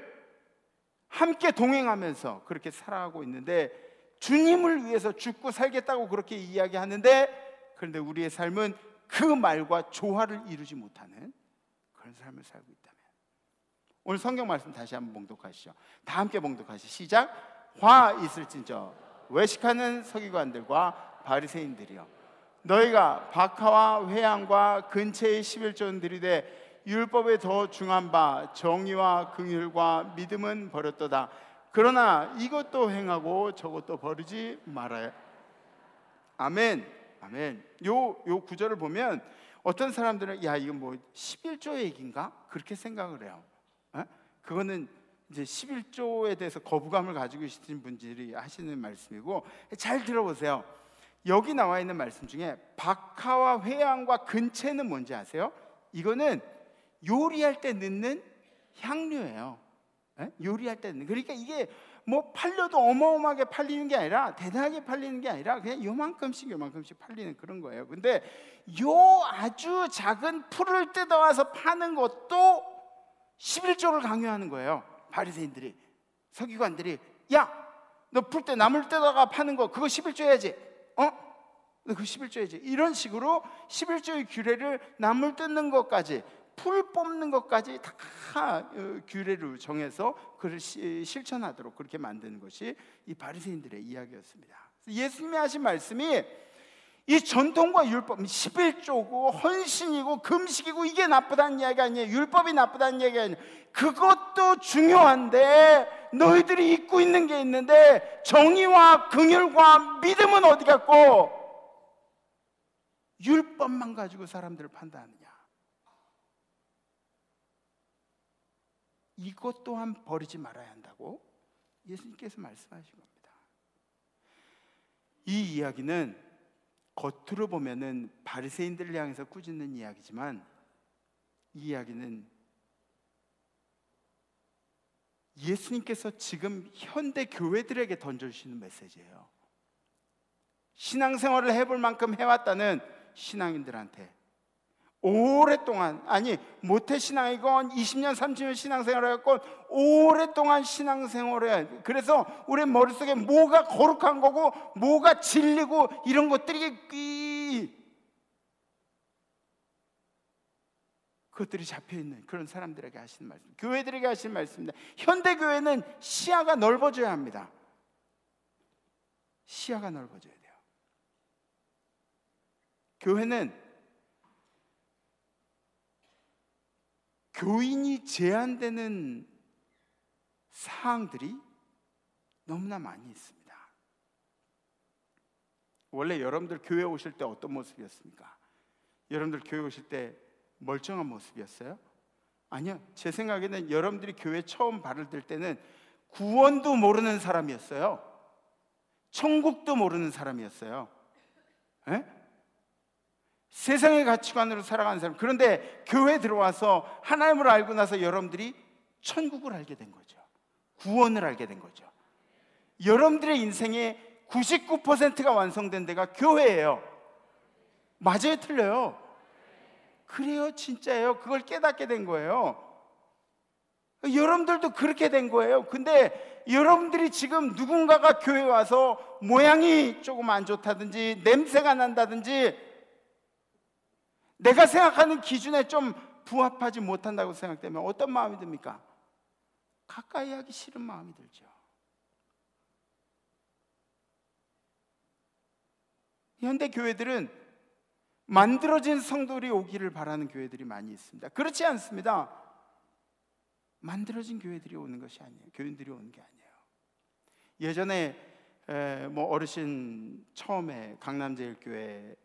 함께 동행하면서 그렇게 살아가고 있는데, 주님을 위해서 죽고 살겠다고 그렇게 이야기하는데, 그런데 우리의 삶은 그 말과 조화를 이루지 못하는 그런 삶을 살고 있다면, 오늘 성경 말씀 다시 한번 봉독하시죠. 다 함께 봉독하시죠. 시작. 화 있을진저 외식하는 서기관들과 바리새인들이여, 너희가 박하와 회향과 근처의 11조는 들이되 율법에 더 중한 바 정의와 긍휼과 믿음은 버렸도다. 그러나 이것도 행하고 저것도 버리지 말아요. 아멘. 아멘. 요 구절을 보면 어떤 사람들은 야, 이건 뭐 11조 얘기인가? 그렇게 생각을 해요. 그거는 이제 11조에 대해서 거부감을 가지고 계신 분들이 하시는 말씀이고, 잘 들어보세요. 여기 나와 있는 말씀 중에 박하와 회향과 근채는 뭔지 아세요? 이거는 요리할 때 넣는 향료예요. 요리할 때 넣는. 그러니까 이게 뭐 팔려도 어마어마하게 팔리는 게 아니라, 대단하게 팔리는 게 아니라 그냥 요만큼씩 팔리는 그런 거예요. 근데 요 아주 작은 풀을 뜯어와서 파는 것도 11조를 강요하는 거예요. 바리새인들이, 서기관들이, 야, 너 풀 때 나물 뜯어가 파는 거 그거 11조 해야지. 너 그거 11조 해야지. 이런 식으로 11조의 규례를, 나물 뜯는 것까지, 풀 뽑는 것까지 다 규례를 정해서 그를 실천하도록 그렇게 만드는 것이 이 바리새인들의 이야기였습니다. 예수님이 하신 말씀이 이 전통과 율법, 11조고 헌신이고 금식이고 이게 나쁘다는 이야기가 아니에요. 율법이 나쁘다는 이야기가 아니에요. 그것도 중요한데 너희들이 잊고 있는 게 있는데, 정의와 긍휼과 믿음은 어디 갔고 율법만 가지고 사람들을 판단하느냐. 이것 또한 버리지 말아야 한다고 예수님께서 말씀하신 겁니다. 이 이야기는 겉으로 보면은 바리새인들을 향해서 꾸짖는 이야기지만, 이 이야기는 예수님께서 지금 현대 교회들에게 던져주시는 메시지예요. 신앙생활을 해볼 만큼 해왔다는 신앙인들한테, 오랫동안, 아니 모태신앙이건 20년 30년 신앙생활을 했건 오랫동안 신앙생활을, 그래서 우리 머릿속에 뭐가 거룩한 거고 뭐가 진리고 이런 것들이 그것들이 잡혀있는 그런 사람들에게 하시는 말씀, 교회들에게 하시는 말씀입니다. 현대교회는 시야가 넓어져야 합니다. 시야가 넓어져야 돼요. 교회는 교인이 제한되는 사항들이 너무나 많이 있습니다. 원래 여러분들 교회 오실 때 어떤 모습이었습니까? 여러분들 교회 오실 때 멀쩡한 모습이었어요? 아니요. 제 생각에는 여러분들이 교회 처음 발을 들 때는 구원도 모르는 사람이었어요. 천국도 모르는 사람이었어요. 세상의 가치관으로 살아가는 사람. 그런데 교회에 들어와서 하나님을 알고 나서 여러분들이 천국을 알게 된 거죠. 구원을 알게 된 거죠. 여러분들의 인생의 99%가 완성된 데가 교회예요. 맞아요, 틀려요? 그래요, 진짜예요. 그걸 깨닫게 된 거예요. 여러분들도 그렇게 된 거예요. 근데 여러분들이 지금 누군가가 교회 와서 모양이 조금 안 좋다든지 냄새가 난다든지 내가 생각하는 기준에 좀 부합하지 못한다고 생각되면 어떤 마음이 듭니까? 가까이 하기 싫은 마음이 들죠. 현대 교회들은 만들어진 성도들이 오기를 바라는 교회들이 많이 있습니다. 그렇지 않습니다. 만들어진 교회들이 오는 것이 아니에요. 교인들이 오는 게 아니에요. 예전에 뭐 어르신 처음에 강남제일교회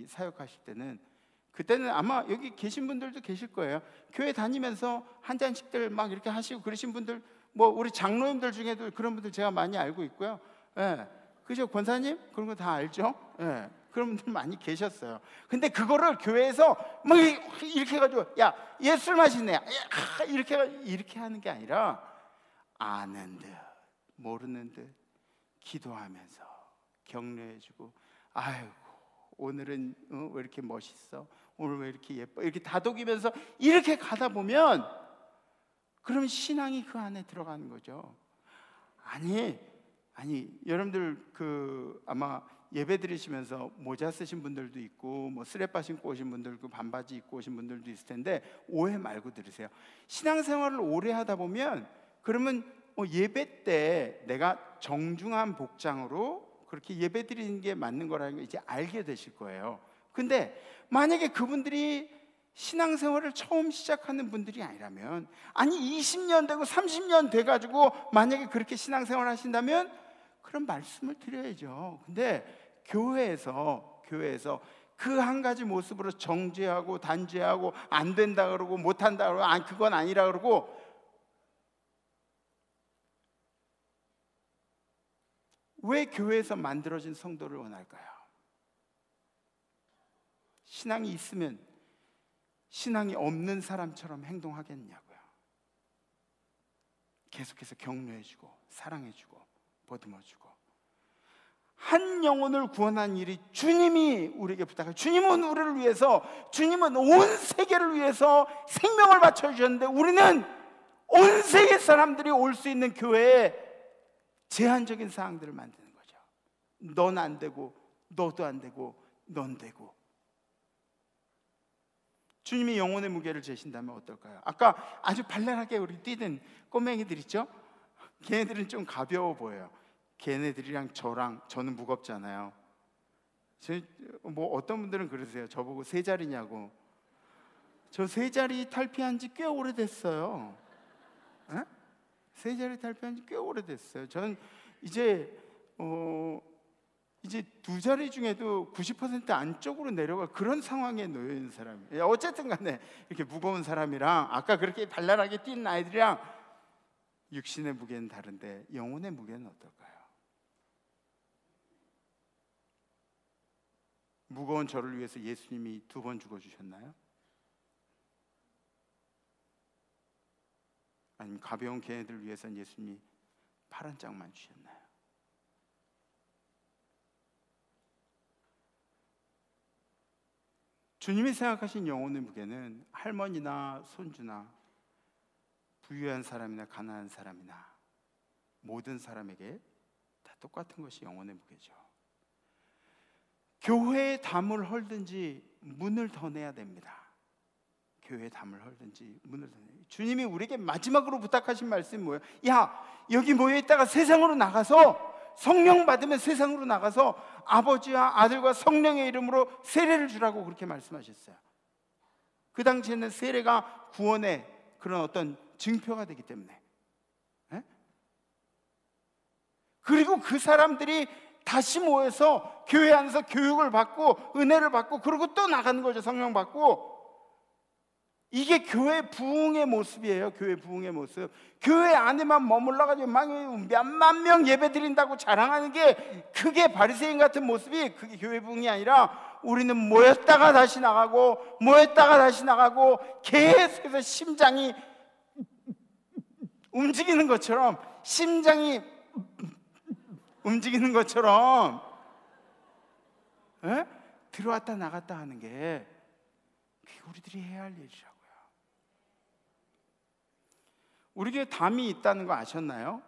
사역하실 때는, 그때는 아마 여기 계신 분들도 계실 거예요. 교회 다니면서 한 잔씩들 막 이렇게 하시고 그러신 분들, 뭐 우리 장로님들 중에도 그런 분들 제가 많이 알고 있고요. 예. 그죠? 권사님? 그런 거 다 알죠? 예. 그런 분들 많이 계셨어요. 근데 그거를 교회에서 막 이렇게 해가지고, 야, 얘 술 마시네. 이렇게 하는 게 아니라, 아는 듯, 모르는 듯, 기도하면서 격려해주고, 아이고, 오늘은 왜 이렇게 멋있어? 오늘 왜 이렇게 예뻐? 이렇게 다독이면서 이렇게 가다 보면, 그럼 신앙이 그 안에 들어가는 거죠. 아니, 여러분들 아마 예배 드리시면서 모자 쓰신 분들도 있고 뭐 스레빠 신고 오신 분들도 반바지 입고 오신 분들도 있을 텐데, 오해 말고 들으세요. 신앙생활을 오래 하다 보면 그러면 예배 때 내가 정중한 복장으로 그렇게 예배 드리는 게 맞는 거라는 걸 이제 알게 되실 거예요. 근데 만약에 그분들이 신앙생활을 처음 시작하는 분들이 아니라면, 아니 20년 되고 30년 돼가지고 만약에 그렇게 신앙생활을 하신다면 그런 말씀을 드려야죠. 근데 교회에서 그 한 가지 모습으로 정죄하고 단죄하고 안 된다 그러고 못한다 그러고 그건 아니라 그러고, 왜 교회에서 만들어진 성도를 원할까요? 신앙이 있으면 신앙이 없는 사람처럼 행동하겠냐고요. 계속해서 격려해주고 사랑해주고 보듬어주고, 한 영혼을 구원한 일이 주님이 우리에게 부탁해요. 주님은 우리를 위해서, 주님은 온 세계를 위해서 생명을 바쳐주셨는데, 우리는 온 세계 사람들이 올 수 있는 교회에 제한적인 사항들을 만드는 거죠. 넌 안 되고 너도 안 되고 넌 되고. 주님이 영혼의 무게를 재신다면 어떨까요? 아까 아주 발랄하게 우리 뛰는 꼬맹이들 있죠? 걔네들은 좀 가벼워 보여요. 걔네들이랑 저는 무겁잖아요. 뭐 어떤 분들은 그러세요. 저보고 세 자리냐고. 저 세 자리 탈피한 지 꽤 오래됐어요. 에? 세 자리 탈피한 지 꽤 오래됐어요. 저는 이제 두 자리 중에도 90% 안쪽으로 내려갈 그런 상황에 놓여 있는 사람이에요. 어쨌든 간에 이렇게 무거운 사람이랑 아까 그렇게 발랄하게 뛰는 아이들이랑 육신의 무게는 다른데 영혼의 무게는 어떨까요? 무거운 저를 위해서 예수님이 2번 죽어주셨나요? 아니면 가벼운 걔네들을 위해서는 예수님이 8한 짝만 주셨나요? 주님이 생각하신 영혼의 무게는 할머니나 손주나 부유한 사람이나 가난한 사람이나 모든 사람에게 다 똑같은 것이 영혼의 무게죠. 교회에 담을 헐든지 문을 더 내야 됩니다. 교회에 담을 헐든지 문을 더 내야 됩니다. 주님이 우리에게 마지막으로 부탁하신 말씀이 뭐예요? 야, 여기 모여있다가 세상으로 나가서, 성령 받으면 세상으로 나가서 아버지와 아들과 성령의 이름으로 세례를 주라고 그렇게 말씀하셨어요. 그 당시에는 세례가 구원의 그런 어떤 증표가 되기 때문에. 에? 그리고 그 사람들이 다시 모여서 교회 안에서 교육을 받고 은혜를 받고 그러고 또 나가는 거죠. 성령 받고. 이게 교회 부흥의 모습이에요. 교회 부흥의 모습. 교회 안에만 머물러가지고 막 몇만 명 예배 드린다고 자랑하는 게, 그게 바리새인 같은 모습이 그게 교회 부흥이 아니라, 우리는 모였다가 다시 나가고 모였다가 다시 나가고 계속해서 심장이 움직이는 것처럼, 심장이 움직이는 것처럼 들어왔다 나갔다 하는 게, 그게 우리들이 해야 할 일이라고요. 우리 교회 담이 있다는 거 아셨나요?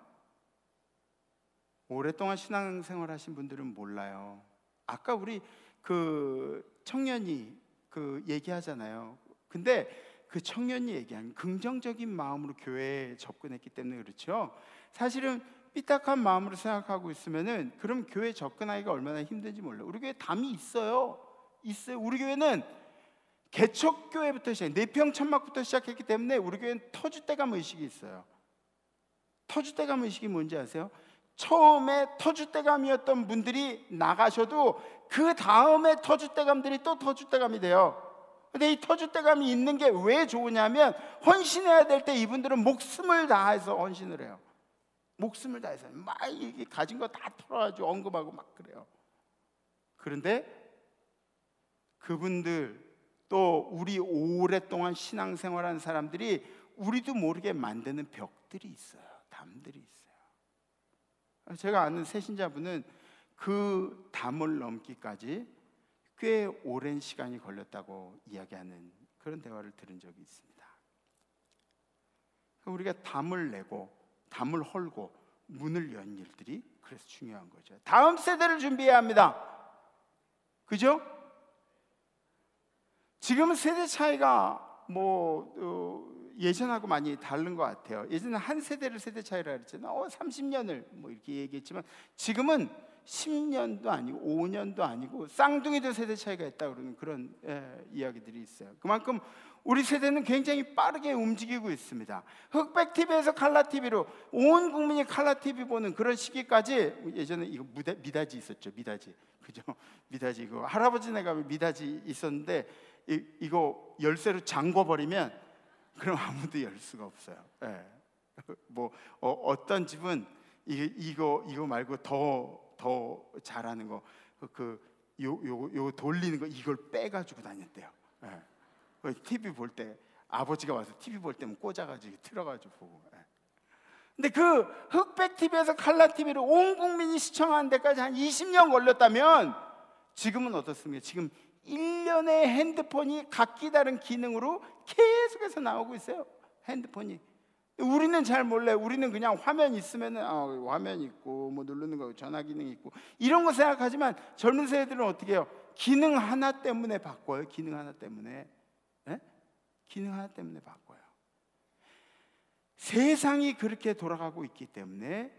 오랫동안 신앙생활 하신 분들은 몰라요. 아까 우리 그 청년이 그 얘기하잖아요. 근데 그 청년이 얘기한 긍정적인 마음으로 교회에 접근했기 때문에 그렇죠. 사실은 삐딱한 마음으로 생각하고 있으면은 그럼 교회에 접근하기가 얼마나 힘든지 몰라요. 우리 교회 담이 있어요. 우리 교회는 개척교회부터 시작, 내평천막부터 시작했기 때문에 우리 교회는 터줏대감 의식이 있어요. 터줏대감 의식이 뭔지 아세요? 처음에 터줏대감이었던 분들이 나가셔도 그 다음에 터줏대감들이 또 터줏대감이 돼요. 근데 이 터줏대감이 있는 게 왜 좋으냐면 헌신해야 될 때 이분들은 목숨을 다해서 헌신을 해요. 목숨을 다해서 막 이게 가진 거 다 털어가지고 언급하고 막 그래요. 그런데 그분들 또 우리 오랫동안 신앙생활하는 사람들이 우리도 모르게 만드는 벽들이 있어요. 담들이 있어요. 제가 아는 새신자분은 그 담을 넘기까지 꽤 오랜 시간이 걸렸다고 이야기하는 그런 대화를 들은 적이 있습니다. 우리가 담을 내고 담을 헐고 문을 연 일들이 그래서 중요한 거죠. 다음 세대를 준비해야 합니다. 그죠? 지금은 세대 차이가 예전하고 많이 다른 것 같아요. 예전에 한 세대를 세대 차이라 그랬잖아요. 30년을 뭐 이렇게 얘기했지만 지금은 10년도 아니고 5년도 아니고 쌍둥이도 세대 차이가 있다 그러는 그런 이야기들이 있어요. 그만큼 우리 세대는 굉장히 빠르게 움직이고 있습니다. 흑백 TV에서 칼라 TV로 온 국민이 칼라 TV 보는 그런 시기까지. 예전에 이거 미닫이 있었죠. 미닫이, 그죠? 미닫이, 이거 할아버지네 가면 미닫이 있었는데 이거 열쇠로 잠궈 버리면 그럼 아무도 열 수가 없어요. 어떤 집은 이거 말고 더 잘하는 거 요 돌리는 거 이걸 빼가지고 다녔대요. TV 볼 때 아버지가 와서 TV 볼 때면 꽂아가지고 틀어가지고 보고. 근데 그 흑백 TV에서 칼라 TV로 온 국민이 시청하는 데까지 한 20년 걸렸다면 지금은 어떻습니까? 지금 1년에 핸드폰이 각기 다른 기능으로 계속해서 나오고 있어요. 핸드폰이. 우리는 잘 몰라요. 우리는 그냥 화면 있으면은 화면 있고 뭐 누르는 거 전화 기능 있고 이런 거 생각하지만 젊은 세대들은 어떻게 해요? 기능 하나 때문에 바꿔요. 기능 하나 때문에. 기능 하나 때문에 바꿔요. 세상이 그렇게 돌아가고 있기 때문에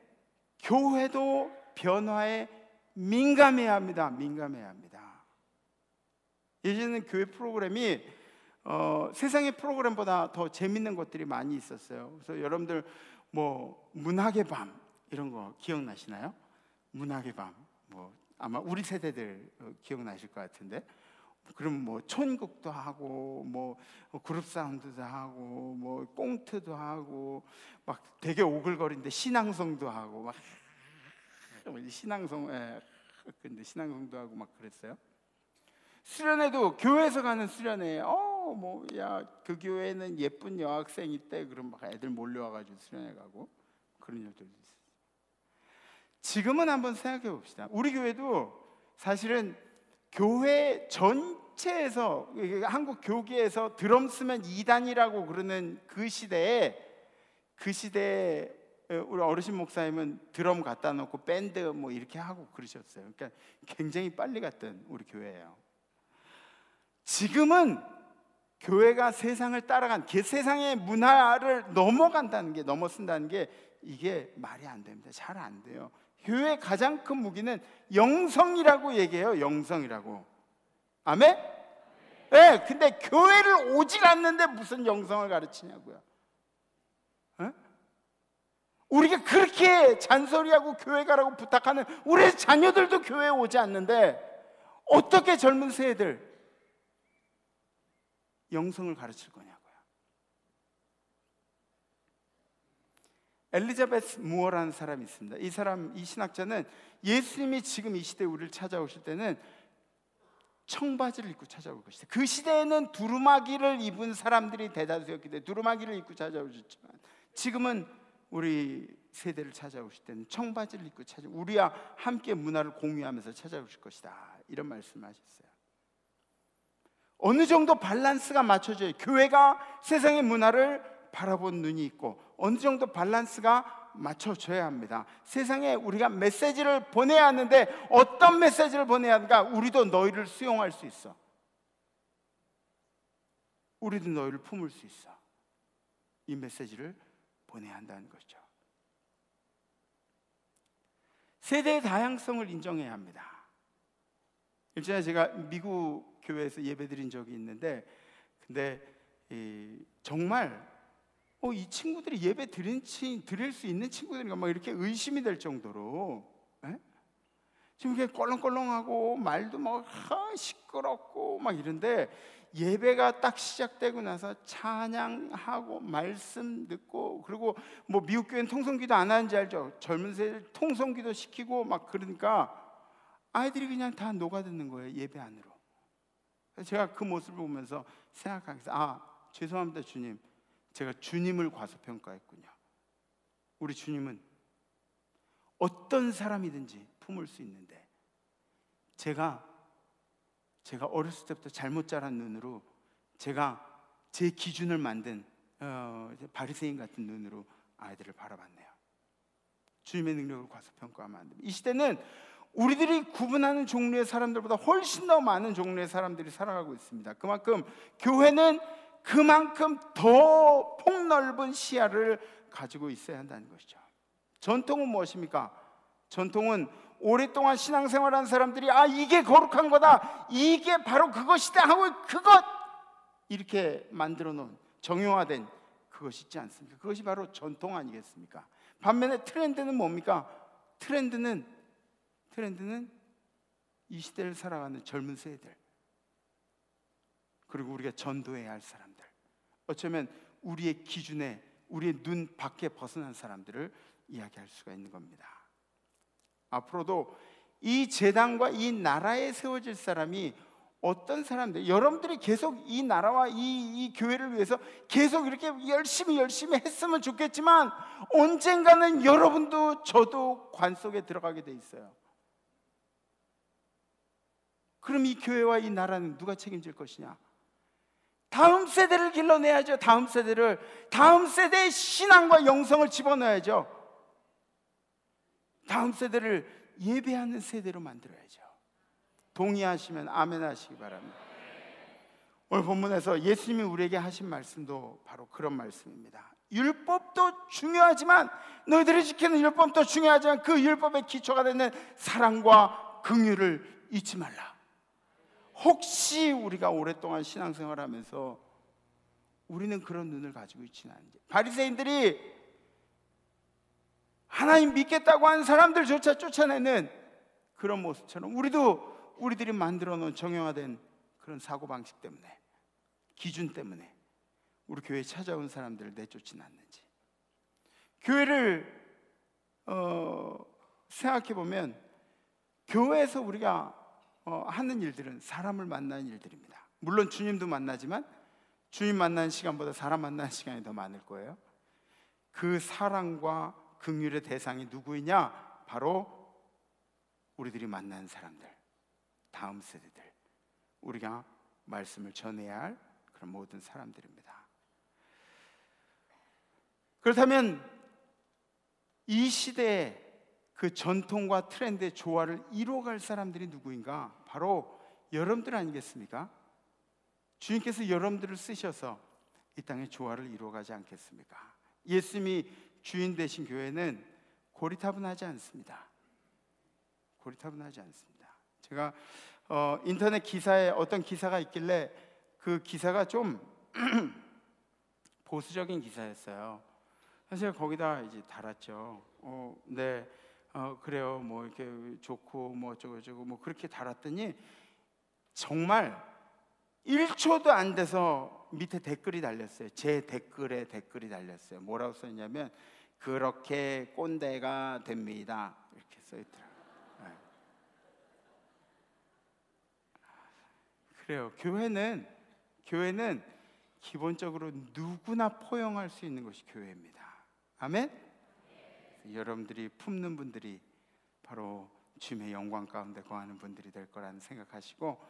교회도 변화에 민감해야 합니다. 민감해야 합니다. 예전에는 교회 프로그램이 세상의 프로그램보다 더 재밌는 것들이 많이 있었어요. 그래서 여러분들 뭐 문학의 밤 이런 거 기억나시나요? 문학의 밤 아마 우리 세대들 기억나실 것 같은데, 그럼 뭐 촌극도 하고 뭐 그룹 사운드도 하고 뭐 꽁트도 하고 막 되게 오글거리는데 신앙송도 하고 막 신앙송 근데 신앙송도 하고 막 그랬어요. 수련회도 교회에서 가는 수련회 그 교회는 예쁜 여학생 있대. 그럼 막 애들 몰려와가지고 수련회 가고 그런 일들도 있어요. 지금은 한번 생각해 봅시다. 우리 교회도 사실은 교회 전체에서 한국 교계에서 드럼 쓰면 2단이라고 그러는 그 시대에 우리 어르신 목사님은 드럼 갖다 놓고 밴드 뭐 이렇게 하고 그러셨어요. 그러니까 굉장히 빨리 갔던 우리 교회예요. 지금은 교회가 세상을 따라간 세상의 문화를 넘어선다는 게 이게 말이 안 됩니다. 잘 안 돼요. 교회의 가장 큰 무기는 영성이라고 얘기해요. 영성이라고. 아멘? 네, 근데 교회를 오질 않는데 무슨 영성을 가르치냐고요. 우리가 그렇게 잔소리하고 교회 가라고 부탁하는 우리 자녀들도 교회에 오지 않는데 어떻게 젊은 세대들 영성을 가르칠 거냐고요. 엘리자베스 무어라는 사람이 있습니다. 이 신학자는 예수님이 지금 이 시대에 우리를 찾아오실 때는 청바지를 입고 찾아올 것이다. 그 시대에는 두루마기를 입은 사람들이 대다수였기 때문에 두루마기를 입고 찾아오셨지만 지금은 우리 세대를 찾아오실 때는 청바지를 입고 우리와 함께 문화를 공유하면서 찾아오실 것이다. 이런 말씀을 하셨어요. 어느 정도 밸런스가 맞춰져요. 교회가 세상의 문화를 바라본 눈이 있고 어느 정도 밸런스가 맞춰져야 합니다. 세상에 우리가 메시지를 보내야 하는데 어떤 메시지를 보내야 하는가? 우리도 너희를 수용할 수 있어. 우리도 너희를 품을 수 있어. 이 메시지를 보내야 한다는 거죠. 세대의 다양성을 인정해야 합니다. 일전에 제가 미국 교회에서 예배드린 적이 있는데, 근데 정말 이 친구들이 예배 드릴 수 있는 친구들인가 막 이렇게 의심이 될 정도로 지금 이렇게 껄렁껄렁하고 말도 막 시끄럽고 막 이런데, 예배가 딱 시작되고 나서 찬양하고 말씀 듣고, 그리고 뭐 미국 교회는 통성기도 안 하는지 알죠? 젊은 세대들 통성기도 시키고 막 그러니까 아이들이 그냥 다 녹아드는 거예요, 예배 안으로. 제가 그 모습을 보면서 생각하게 돼서, 죄송합니다 주님, 제가 주님을 과소평가했군요. 우리 주님은 어떤 사람이든지 품을 수 있는데, 제가 어렸을 때부터 잘못 자란 눈으로, 제가 제 기준을 만든 바리새인 같은 눈으로 아이들을 바라봤네요. 주님의 능력을 과소평가하면 안 됩니다. 이 시대는 우리들이 구분하는 종류의 사람들보다 훨씬 더 많은 종류의 사람들이 살아가고 있습니다. 그만큼 교회는 그만큼 더 폭넓은 시야를 가지고 있어야 한다는 것이죠. 전통은 무엇입니까? 전통은 오랫동안 신앙생활한 사람들이 이게 거룩한 거다, 이게 바로 그것이다 하고 그것 이렇게 만들어 놓은 정형화된 그것이 있지 않습니까? 그것이 바로 전통 아니겠습니까? 반면에 트렌드는 뭡니까? 트렌드는 이 시대를 살아가는 젊은 세대들, 그리고 우리가 전도해야 할 사람들, 어쩌면 우리의 기준에, 우리의 눈 밖에 벗어난 사람들을 이야기할 수가 있는 겁니다. 앞으로도 이 재단과 이 나라에 세워질 사람이 어떤 사람들, 여러분들이 계속 이 나라와 이 교회를 위해서 계속 이렇게 열심히 했으면 좋겠지만, 언젠가는 여러분도 저도 관 속에 들어가게 돼 있어요. 그럼 이 교회와 이 나라는 누가 책임질 것이냐? 다음 세대를 길러내야죠. 다음 세대의 신앙과 영성을 집어넣어야죠. 다음 세대를 예배하는 세대로 만들어야죠. 동의하시면 아멘 하시기 바랍니다. 오늘 본문에서 예수님이 우리에게 하신 말씀도 바로 그런 말씀입니다. 율법도 중요하지만, 너희들이 지키는 율법도 중요하지만 그 율법의 기초가 되는 사랑과 긍휼을 잊지 말라. 혹시 우리가 오랫동안 신앙생활하면서 우리는 그런 눈을 가지고 있지는 않은지, 바리새인들이 하나님 믿겠다고 하는 사람들조차 쫓아내는 그런 모습처럼 우리들이 만들어 놓은 정형화된 그런 사고방식 때문에, 기준 때문에 우리 교회에 찾아온 사람들을 내쫓지는 않는지. 교회를 생각해 보면 교회에서 우리가 하는 일들은 사람을 만나는 일들입니다. 물론 주님도 만나지만 주님 만나는 시간보다 사람 만나는 시간이 더 많을 거예요. 그 사랑과 긍휼의 대상이 누구이냐? 바로 우리들이 만나는 사람들, 다음 세대들, 우리가 말씀을 전해야 할 그런 모든 사람들입니다. 그렇다면 이 시대에 그 전통과 트렌드의 조화를 이루어갈 사람들이 누구인가? 바로 여러분들 아니겠습니까? 주님께서 여러분들을 쓰셔서 이 땅의 조화를 이루어가지 않겠습니까? 예수님이 주인 되신 교회는 고리타분하지 않습니다. 고리타분하지 않습니다. 제가 인터넷 기사에 어떤 기사가 있길래 그 기사가 좀 보수적인 기사였어요. 사실 거기다 이제 달았죠. 네, 그래요. 뭐 이렇게 좋고 뭐 어쩌고 뭐 그렇게 달았더니 정말 1초도 안 돼서 밑에 댓글이 달렸어요. 제 댓글에 댓글이 달렸어요. 뭐라고 써있냐면 그렇게 꼰대가 됩니다. 이렇게 써있더라고요. 네. 그래요. 교회는 기본적으로 누구나 포용할 수 있는 것이 교회입니다. 아멘? 여러분들이 품는 분들이 바로 주님의 영광 가운데 거하는 분들이 될 거라는 생각하시고,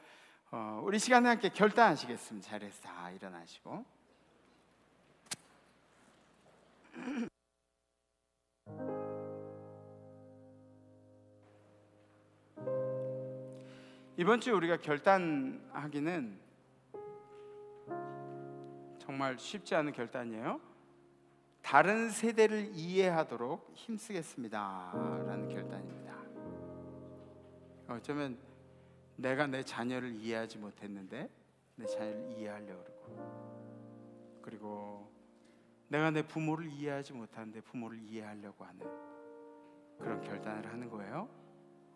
우리 시간에 함께 결단하시겠습니다. 자리에서 다 일어나시고. 이번 주 우리가 결단하기는 정말 쉽지 않은 결단이에요. 다른 세대를 이해하도록 힘쓰겠습니다 라는 결단입니다. 어쩌면 내가 내 자녀를 이해하지 못했는데 내 자녀를 이해하려고 그리고 내가 내 부모를 이해하지 못하는데 부모를 이해하려고 하는 그런 결단을 하는 거예요.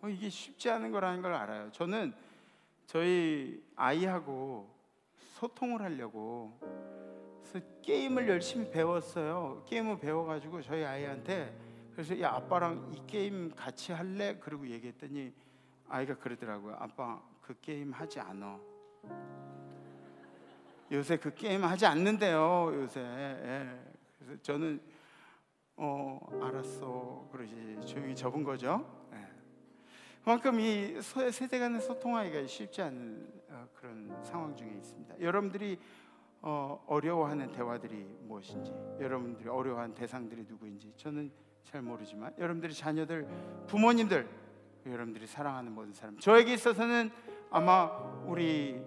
이게 쉽지 않은 거라는 걸 알아요. 저는 저희 아이하고 소통을 하려고 그래서 게임을 열심히 배웠어요. 게임을 배워가지고 저희 아이한테 그래서 야 아빠랑 이 게임 같이 할래? 그러고 얘기했더니 아이가 그러더라고요. 아빠 그 게임 하지 않아. 요새 그 게임 하지 않는데요 요새. 예. 그래서 저는 알았어 그러지 조용히 접은 거죠. 예. 그만큼 이 세대 간의 소통하기가 쉽지 않은 그런 상황 중에 있습니다. 여러분들이 어려워하는 대화들이 무엇인지, 여러분들이 어려워하는 대상들이 누구인지 저는 잘 모르지만 여러분들이 자녀들, 부모님들, 여러분들이 사랑하는 모든 사람, 저에게 있어서는 아마 우리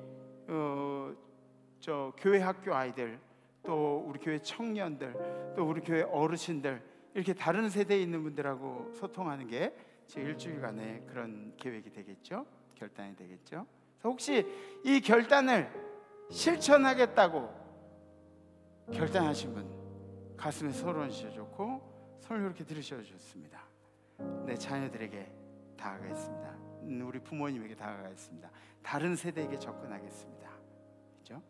저 교회 학교 아이들, 또 우리 교회 청년들, 또 우리 교회 어르신들, 이렇게 다른 세대에 있는 분들하고 소통하는 게 제 일주일간의 그런 계획이 되겠죠. 결단이 되겠죠. 혹시 이 결단을 실천하겠다고 결단하신 분 가슴에 손 얹으셔 좋고 손을 이렇게 들으셔 좋습니다. 내 자녀들에게 다가가겠습니다. 우리 부모님에게 다가가겠습니다. 다른 세대에게 접근하겠습니다. 그렇죠?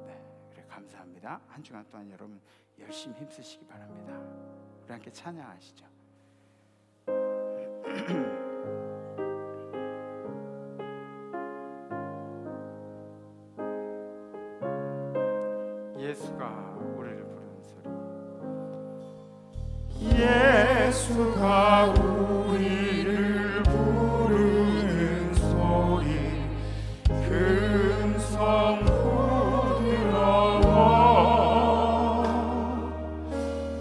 네, 그래 감사합니다. 한 주간 동안 여러분 열심히 힘쓰시기 바랍니다. 우리 함께 찬양하시죠. 예수가 우리를 부르는 소리. 예수가 우리를 부르는 소리. 금성 부드러워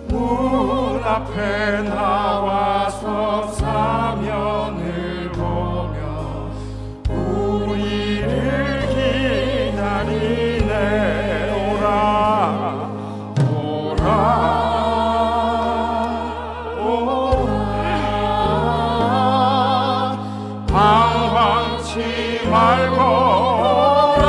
문 앞에 나와서 사면을 보며 우리를 기다리네. 방황치 말고 오라.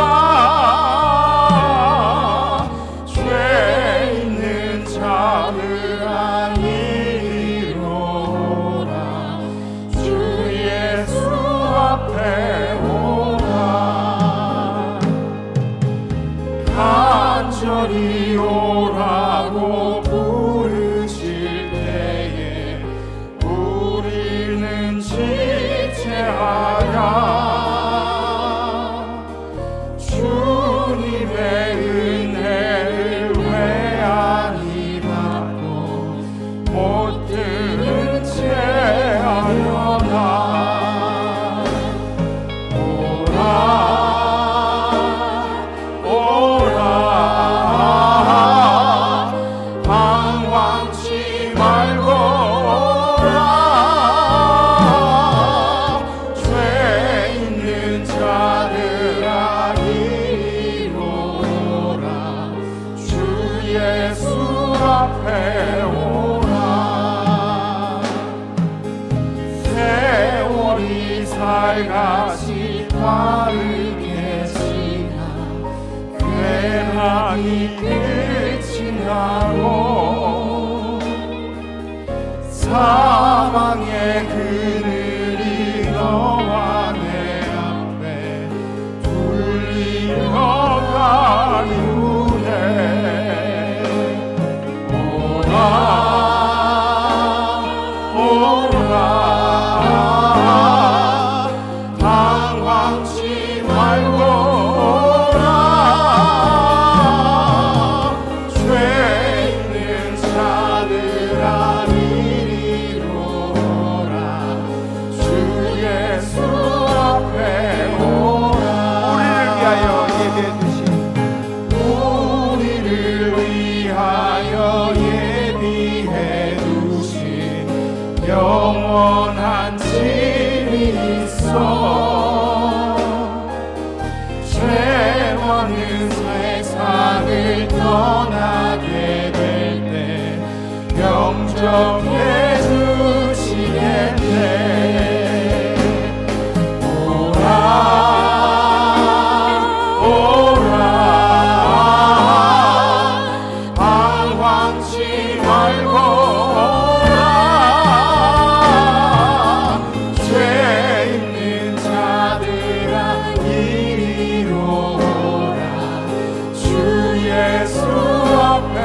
죄 있는 자들아 이리로 오라. 주 예수 앞에 오라. 간절히 오라고 부르실 때에 우리는 지체하랴. 주님의 은혜를 왜 아니 받고 못 들은 채 하려나. 오라 방황치 말고 오라. 죄 있는 자들아 이리로 오라. 주 예수 앞에 오라. 세월이 살같이 빠르게 지나 괴랑이 끝이 나고 사망의 그늘이 너와 내 앞에 둘리러 가리우네. 오라 방황치 말고 오라. 죄 있는 자들아 이리로 오라. 영원한 집이 있어 죄 많은 세상을 떠나게 될 때 영접해 주시겠네. 오라 방황치 말고 오라 죄 있는 자들아 이리로 오라 주 예수 앞에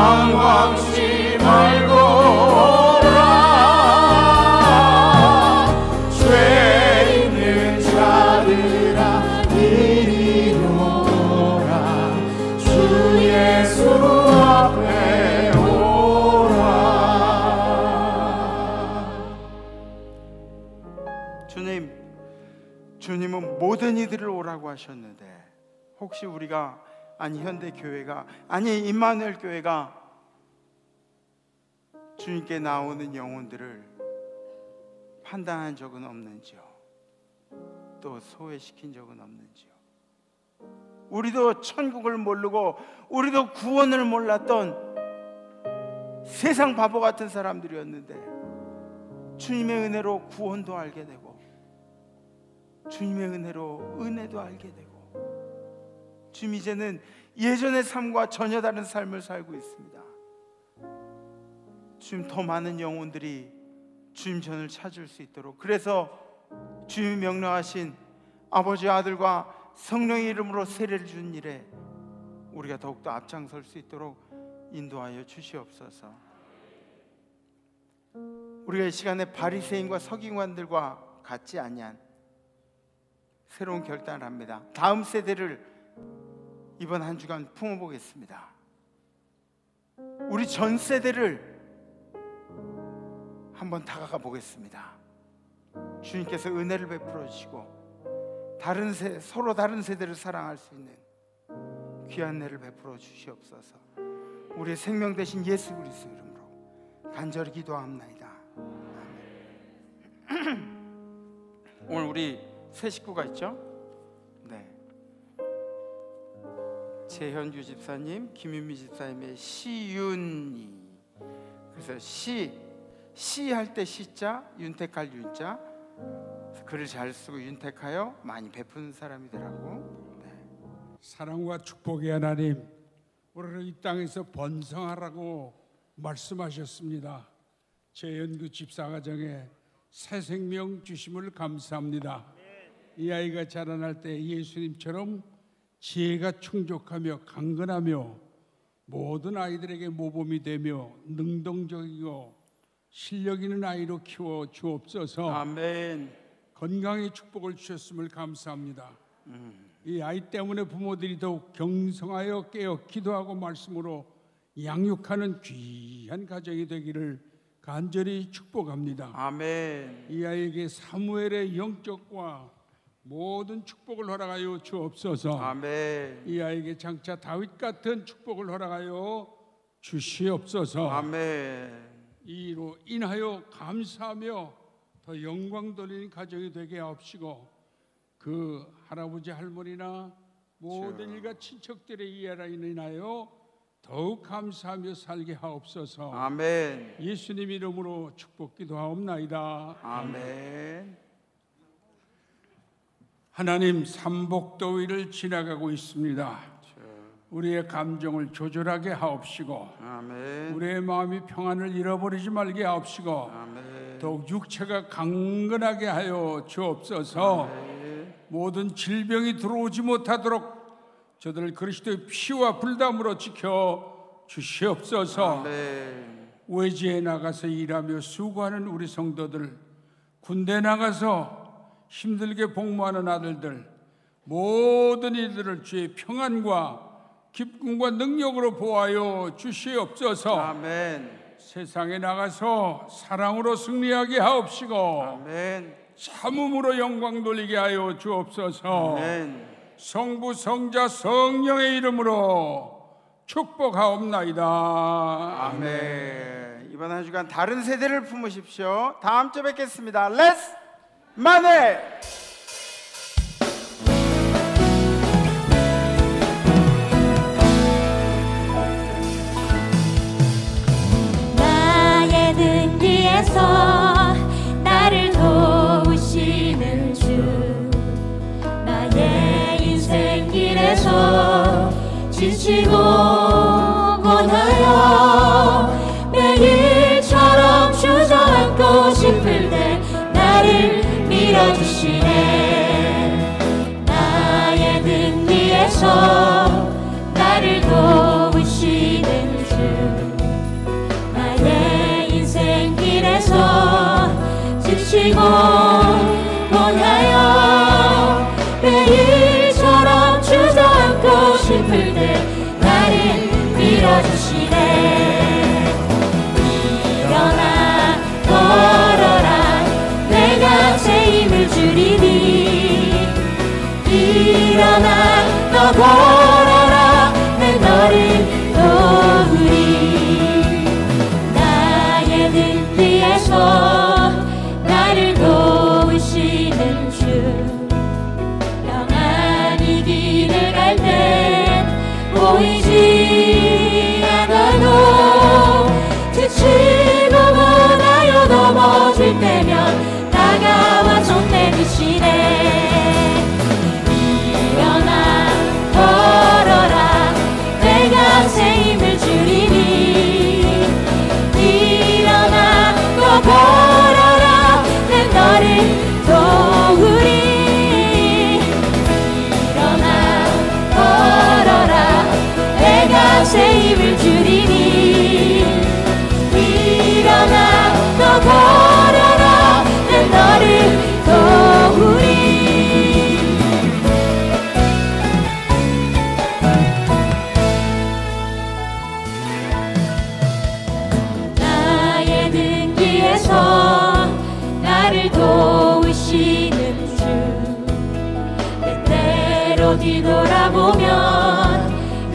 방황치 말고 오라 죄 있는 자들아 이리로 오라 주 예수 앞에 오라. 주님은 모든 이들을 오라고 하셨는데 혹시 우리가 아니 현대교회가 아니 임마누엘 교회가 주님께 나오는 영혼들을 판단한 적은 없는지요? 또 소외시킨 적은 없는지요? 우리도 천국을 모르고 우리도 구원을 몰랐던 세상 바보 같은 사람들이었는데 주님의 은혜로 구원도 알게 되고 주님의 은혜로 은혜도 알게 되고 주님 이제는 예전의 삶과 전혀 다른 삶을 살고 있습니다. 주님 더 많은 영혼들이 주님 전을 찾을 수 있도록 그래서 주님이 명령하신 아버지 아들과 성령의 이름으로 세례를 준 일에 우리가 더욱더 앞장설 수 있도록 인도하여 주시옵소서. 우리가 이 시간에 바리새인과 서기관들과 같지 아니한 새로운 결단을 합니다. 다음 세대를 이번 한 주간 품어보겠습니다. 우리 전 세대를 한번 다가가 보겠습니다. 주님께서 은혜를 베풀어 주시고 서로 다른 세대를 사랑할 수 있는 귀한 은혜를 베풀어 주시옵소서. 우리의 생명 되신 예수 그리스도 이름으로 간절히 기도합나이다. 오늘 우리 새 식구가 있죠? 네. 재현규 집사님, 김윤미 집사님의 시윤이. 그래서 시 할 때 시자, 윤택할 윤자. 글을 잘 쓰고 윤택하여 많이 베푸는 사람이 되라고. 네. 사랑과 축복의 하나님, 우리를 이 땅에서 번성하라고 말씀하셨습니다. 재현규 집사 가정에 새 생명 주심을 감사합니다. 이 아이가 자라날 때 예수님처럼 지혜가 충족하며 강건하며 모든 아이들에게 모범이 되며 능동적이고 실력 있는 아이로 키워 주옵소서. 아멘. 건강의 축복을 주셨음을 감사합니다. 이 아이 때문에 부모들이 더욱 경성하여 깨어 기도하고 말씀으로 양육하는 귀한 가정이 되기를 간절히 축복합니다. 아멘. 이 아이에게 사무엘의 영적과 모든 축복을 허락하여 주옵소서. 아멘. 이 아이에게 장차 다윗 같은 축복을 허락하여 주시옵소서. 아멘. 이로 인하여 감사하며 더 영광 돌리는 가정이 되게 하옵시고 그 할아버지 할머니나 모든 일가 친척들의 이해로 인하여 더욱 감사하며 살게 하옵소서. 아멘. 예수님 이름으로 축복 기도하옵나이다. 아멘. 하나님, 삼복더위를 지나가고 있습니다. 우리의 감정을 조절하게 하옵시고 아멘. 우리의 마음이 평안을 잃어버리지 말게 하옵시고 아멘. 더욱 육체가 강건하게 하여 주옵소서. 아멘. 모든 질병이 들어오지 못하도록 저들을 그리스도의 피와 불담으로 지켜 주시옵소서. 아멘. 외지에 나가서 일하며 수고하는 우리 성도들, 군대 나가서 힘들게 복무하는 아들들, 모든 이들을 주의 평안과 기쁨과 능력으로 보호하여 주시옵소서. 아멘. 세상에 나가서 사랑으로 승리하게 하옵시고 아멘. 참음으로 영광 돌리게 하여 주옵소서. 아멘. 성부 성자 성령의 이름으로 축복하옵나이다. 아멘. 이번 한 주간 다른 세대를 품으십시오. 다음 주에 뵙겠습니다. 렛츠 마늘. 나의 등 뒤에서 나를 도우시는 주, 나의 인생 길에서 지치고 고나여 매일처럼 주저앉고 싶을 때 나를 밀어주시네. 나의 등 뒤에서 나를 도우시는 주, 나의 인생 길에서 지치고 고나여 매일처럼 주저앉고 싶을 때 나를 밀어주시네. 일어나 걸어라 내가 새 힘을 주리니. 일어나 너 걸어라 내 너를 도우리. 나의 등 뒤에서 나를 도우시는 주, 평안히 길을 갈 땐 보이지 않아도 지치고 고나여 넘어질 때면 다가와 손 내미시네. 일어나 걸어라 내가 새 힘을 주리니. 일어나 또 걸어라 내 너를 도우리. 일어나 걸어라 내가 새 힘을 주리니. 일어나 또 걸어라 내 너를 도우리. 나의 등 뒤에서 나를 도우시는 주, 때때로 뒤돌아보면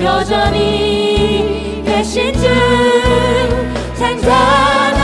여전히 계신 주, 생각